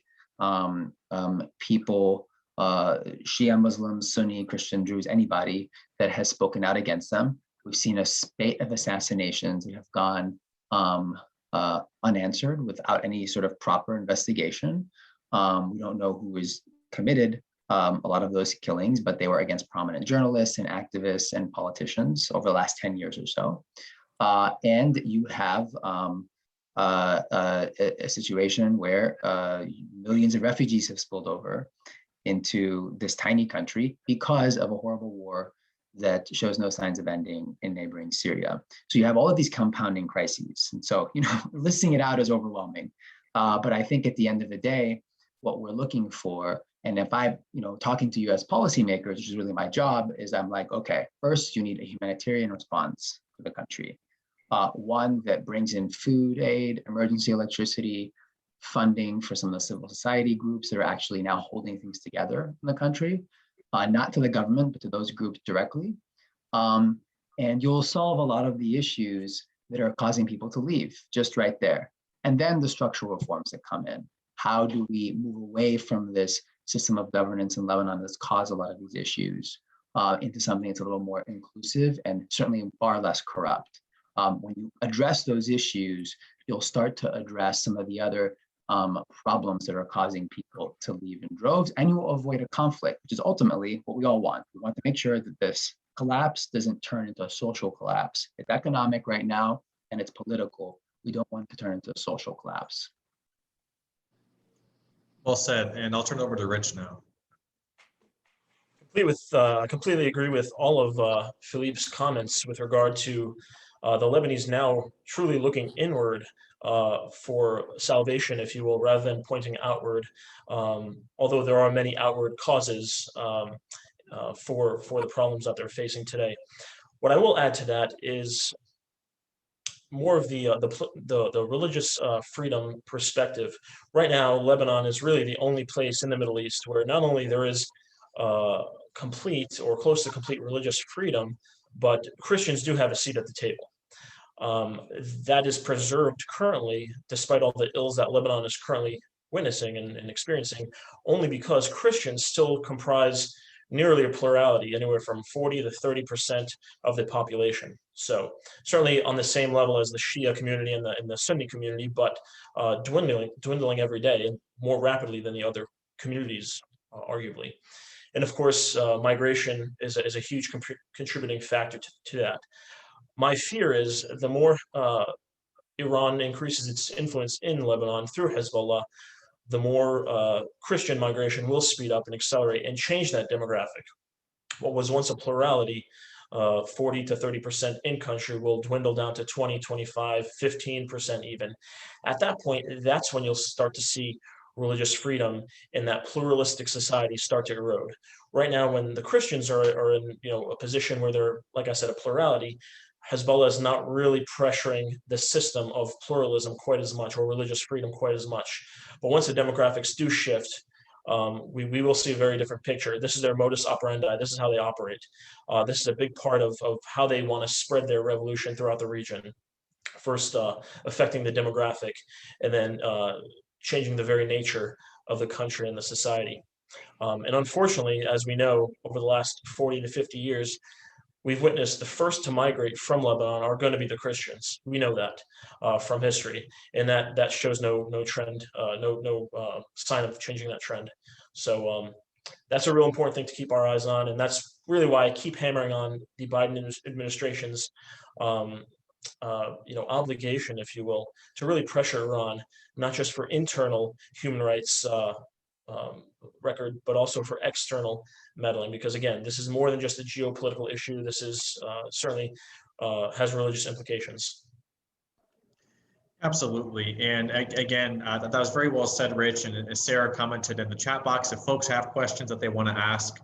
people, Shia Muslims, Sunni, Christian, Druze, anybody that has spoken out against them. We've seen a spate of assassinations that have gone unanswered without any sort of proper investigation. We don't know who is committed a lot of those killings, but they were against prominent journalists and activists and politicians over the last 10 years or so. And you have a situation where millions of refugees have spilled over into this tiny country because of a horrible war that shows no signs of ending in neighboring Syria. So you have all of these compounding crises. And so, listing it out is overwhelming. But I think at the end of the day, what we're looking for, and if I'm, talking to US policymakers, which is really my job, is I'm like, okay, first you need a humanitarian response for the country. One that brings in food aid, emergency electricity, funding for some of the civil society groups that are actually now holding things together in the country, not to the government, but to those groups directly. And you'll solve a lot of the issues that are causing people to leave just right there. And then the structural reforms that come in. How do we move away from this system of governance in Lebanon that's caused a lot of these issues into something that's a little more inclusive and certainly far less corrupt? When you address those issues, you'll start to address some of the other problems that are causing people to leave in droves, and you will avoid a conflict, which is ultimately what we all want. We want to make sure that this collapse doesn't turn into a social collapse. It's economic right now, and it's political. We don't want it to turn into a social collapse. Well said, and I'll turn it over to Rich now. I completely agree with all of Philippe's comments with regard to the Lebanese now truly looking inward for salvation, if you will, rather than pointing outward, although there are many outward causes for the problems that they're facing today. What I will add to that is more of the religious freedom perspective. Right now, Lebanon is really the only place in the Middle East where not only there is complete or close to complete religious freedom, but Christians do have a seat at the table. That is preserved currently, despite all the ills that Lebanon is currently witnessing and experiencing, only because Christians still comprise nearly a plurality, anywhere from 40 to 30% of the population. So certainly on the same level as the Shia community and the Sunni community, but dwindling every day and more rapidly than the other communities arguably. And of course, migration is a huge contributing factor to that. My fear is the more Iran increases its influence in Lebanon through Hezbollah, the more Christian migration will speed up and accelerate and change that demographic. What was once a plurality, 40 to 30% in country, will dwindle down to 20, 25, 15% even. At that point, that's when you'll start to see religious freedom in that pluralistic society start to erode. Right now, when the Christians are in a position where they're, like I said, a plurality, Hezbollah is not really pressuring the system of pluralism quite as much, or religious freedom quite as much. But once the demographics do shift, we will see a very different picture. This is their modus operandi. This is how they operate. This is a big part of how they want to spread their revolution throughout the region. First, affecting the demographic, and then changing the very nature of the country and the society. And unfortunately, as we know, over the last 40 to 50 years, we've witnessed the first to migrate from Lebanon are going to be the Christians. We know that from history, and that shows no trend, no sign of changing that trend. So that's a real important thing to keep our eyes on, and that's really why I keep hammering on the Biden administration's obligation, if you will, to really pressure Iran, not just for internal human rights record, but also for external meddling. Because again, this is more than just a geopolitical issue. This is certainly has religious implications. Absolutely. And again, that was very well said, Rich. And as Sarah commented in the chat box, if folks have questions that they want to ask,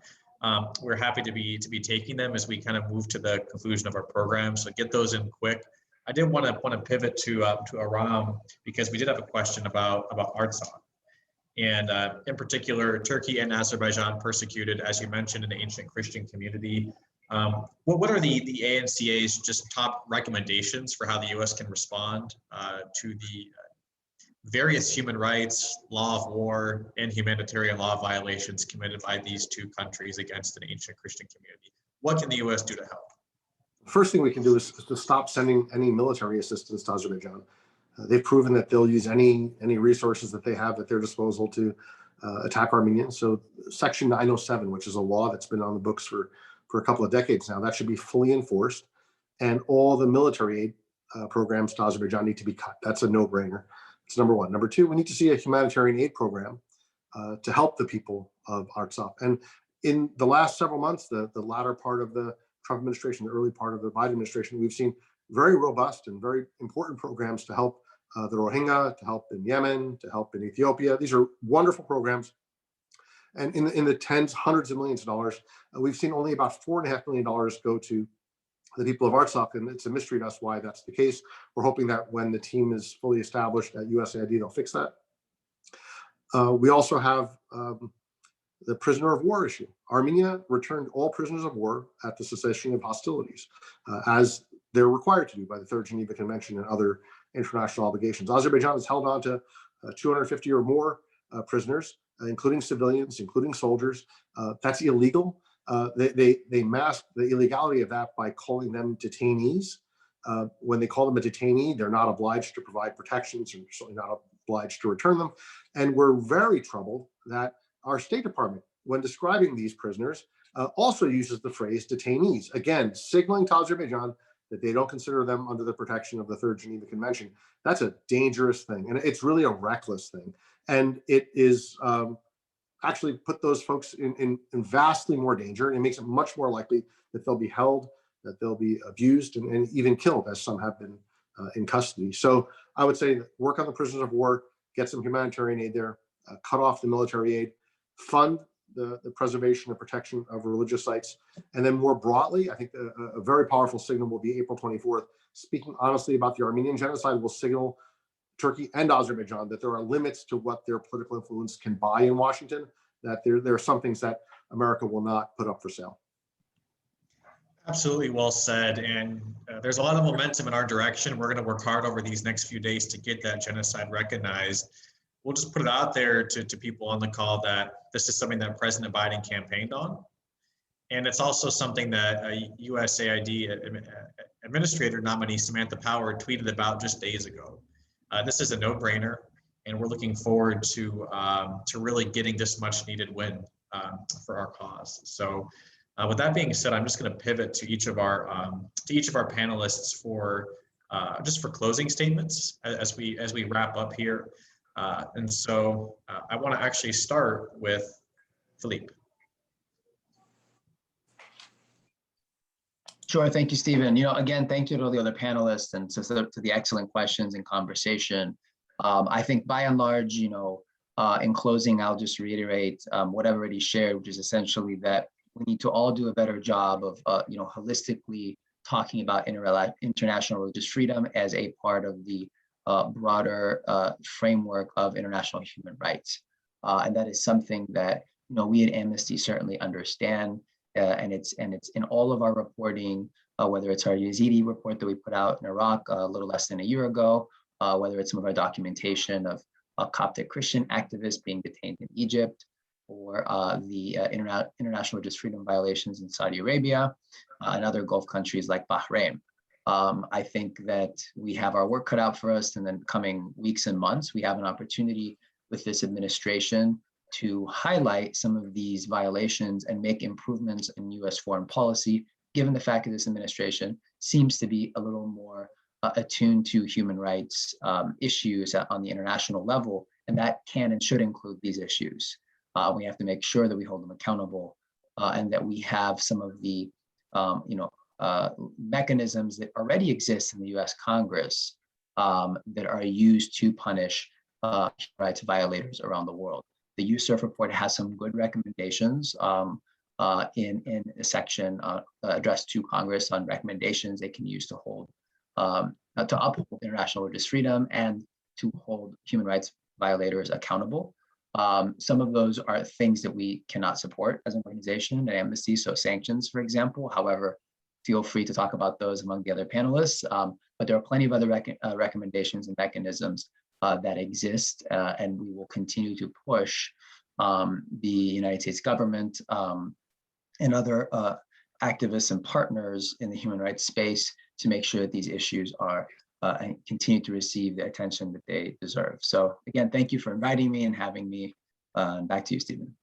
we're happy to be taking them as we kind of move to the conclusion of our program. So get those in quick. I did want to pivot to Aram, because we did have a question about Artsakh. And in particular, Turkey and Azerbaijan persecuted, as you mentioned, an ancient Christian community. What are the ANCA's just top recommendations for how the U.S. can respond to the various human rights, law of war, and humanitarian law violations committed by these two countries against an ancient Christian community? What can the U.S. do to help? The first thing we can do is to stop sending any military assistance to Azerbaijan. They've proven that they'll use any resources that they have at their disposal to attack Armenians. So Section 907, which is a law that's been on the books for a couple of decades now, that should be fully enforced. And all the military aid programs to Azerbaijan need to be cut. That's a no-brainer. It's number one. Number two, we need to see a humanitarian aid program to help the people of Artsakh. And in the last several months, the latter part of the Trump administration, the early part of the Biden administration, we've seen very robust and very important programs to help the Rohingya, to help in Yemen, to help in Ethiopia. These are wonderful programs. And in the tens, hundreds of millions of dollars, we've seen only about $4.5 million go to the people of Artsakh, and it's a mystery to us why that's the case. We're hoping that when the team is fully established at USAID, they'll fix that. We also have the prisoner of war issue. Armenia returned all prisoners of war at the cessation of hostilities, as they're required to do by the Third Geneva Convention and other international obligations. Azerbaijan has held on to 250 or more prisoners, including civilians, including soldiers. That's illegal. They mask the illegality of that by calling them detainees. When they call them a detainee, they're not obliged to provide protections, and certainly not obliged to return them. And we're very troubled that our State Department, when describing these prisoners, also uses the phrase detainees, again, signaling to Azerbaijan that they don't consider them under the protection of the Third Geneva Convention. That's a dangerous thing, and it's really a reckless thing. And it is actually put those folks in vastly more danger, and it makes it much more likely that they'll be held, that they'll be abused, and even killed, as some have been in custody. So I would say work on the prisoners of war, get some humanitarian aid there, cut off the military aid, fund the preservation and protection of religious sites. And then more broadly, I think a very powerful signal will be April 24th. Speaking honestly about the Armenian genocide will signal Turkey and Azerbaijan that there are limits to what their political influence can buy in Washington, that there are some things that America will not put up for sale. Absolutely well said. And there's a lot of momentum in our direction. We're going to work hard over these next few days to get that genocide recognized. We'll just put it out there to people on the call that this is something that President Biden campaigned on. And it's also something that USAID Administrator nominee Samantha Power tweeted about just days ago. This is a no-brainer, and we're looking forward to really getting this much needed win for our cause. So with that being said, I'm just going to pivot to each of our panelists for just for closing statements as we wrap up here. And so I want to actually start with Philippe. Sure, thank you, Stephen. Again, thank you to all the other panelists and to the excellent questions and conversation. I think by and large, in closing, I'll just reiterate what I've already shared, which is essentially that we need to all do a better job of, holistically talking about international religious freedom as a part of the broader framework of international human rights. And that is something that, we at Amnesty certainly understand. And it's in all of our reporting, whether it's our Yazidi report that we put out in Iraq a little less than a year ago, whether it's some of our documentation of Coptic Christian activists being detained in Egypt, or the international religious freedom violations in Saudi Arabia and other Gulf countries like Bahrain. I think that we have our work cut out for us in the coming weeks and months. We have an opportunity with this administration to highlight some of these violations and make improvements in US foreign policy, given the fact that this administration seems to be a little more attuned to human rights issues on the international level, and that can and should include these issues. We have to make sure that we hold them accountable and that we have some of the mechanisms that already exist in the US Congress that are used to punish human rights violators around the world. The USCIRF report has some good recommendations in a section addressed to Congress on recommendations they can use to hold, to uphold international religious freedom and to hold human rights violators accountable. Some of those are things that we cannot support as an organization at Amnesty, so sanctions, for example. However, feel free to talk about those among the other panelists. But there are plenty of other recommendations and mechanisms that exist, and we will continue to push the United States government and other activists and partners in the human rights space to make sure that these issues are and continue to receive the attention that they deserve. So again, thank you for inviting me and having me. Back to you, Stephen.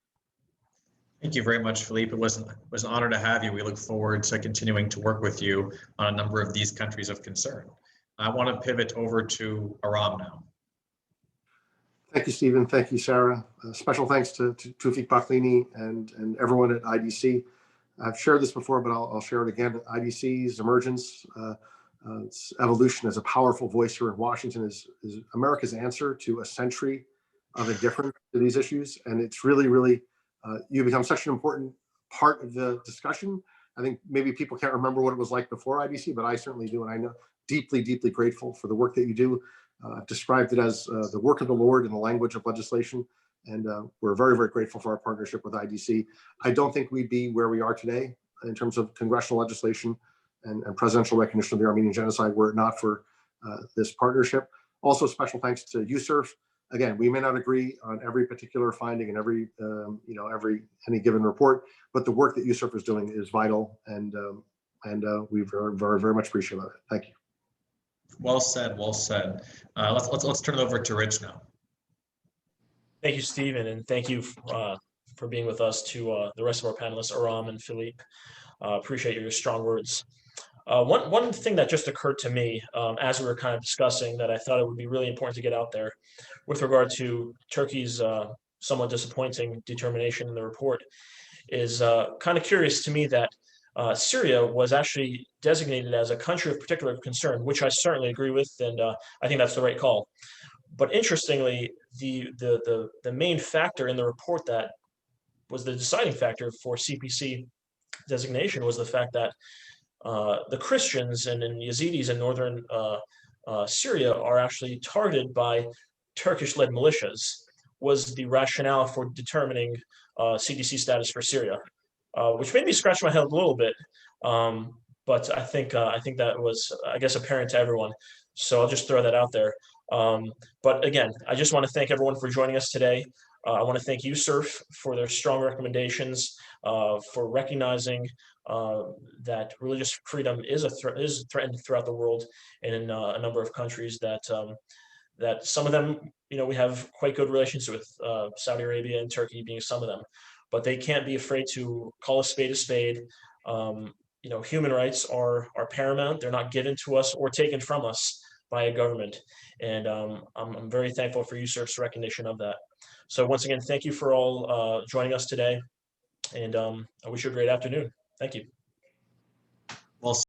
Thank you very much, Philippe. It was an honor to have you. We look forward to continuing to work with you on a number of these countries of concern. I want to pivot over to Aram now. Thank you, Stephen. Thank you, Sarah. Special thanks to Tawfiq Baklini and everyone at IDC. I've shared this before, but I'll share it again. IDC's emergence, its evolution as a powerful voice here in Washington is America's answer to a century of indifference to these issues. And it's really, you become such an important part of the discussion. I think maybe people can't remember what it was like before IDC, but I certainly do. And I know deeply grateful for the work that you do. I've described it as the work of the Lord in the language of legislation. And we're very grateful for our partnership with IDC. I don't think we'd be where we are today in terms of congressional legislation and presidential recognition of the Armenian genocide were it not for this partnership. Also, special thanks to USCIRF. Again, we may not agree on every particular finding and any given report, but the work that USCIRF is doing is vital, and we very much appreciate it. Thank you. Well said. Let's turn it over to Rich now. Thank you, Stephen, and thank you for being with us to the rest of our panelists, Aram and Philippe. Appreciate your strong words. One thing that just occurred to me as we were kind of discussing that I thought it would be really important to get out there with regard to Turkey's somewhat disappointing determination in the report is kind of curious to me that Syria was actually designated as a country of particular concern, which I certainly agree with, and I think that's the right call. But interestingly, the main factor in the report that was the deciding factor for CPC designation was the fact that the Christians and Yazidis in northern Syria are actually targeted by Turkish-led militias, was the rationale for determining CDC status for Syria, which made me scratch my head a little bit. But I think that was, I guess, apparent to everyone. So I'll just throw that out there. But again, I just want to thank everyone for joining us today. I want to thank USCIRF for their strong recommendations, for recognizing that religious freedom is threatened throughout the world and in a number of countries that some of them, we have quite good relations with, Saudi Arabia and Turkey being some of them. but they can't be afraid to call a spade a spade. You know, human rights are paramount. They're not given to us or taken from us by a government. And I'm very thankful for USCIRF's recognition of that. So once again, thank you for all joining us today. And I wish you a great afternoon. Thank you. Well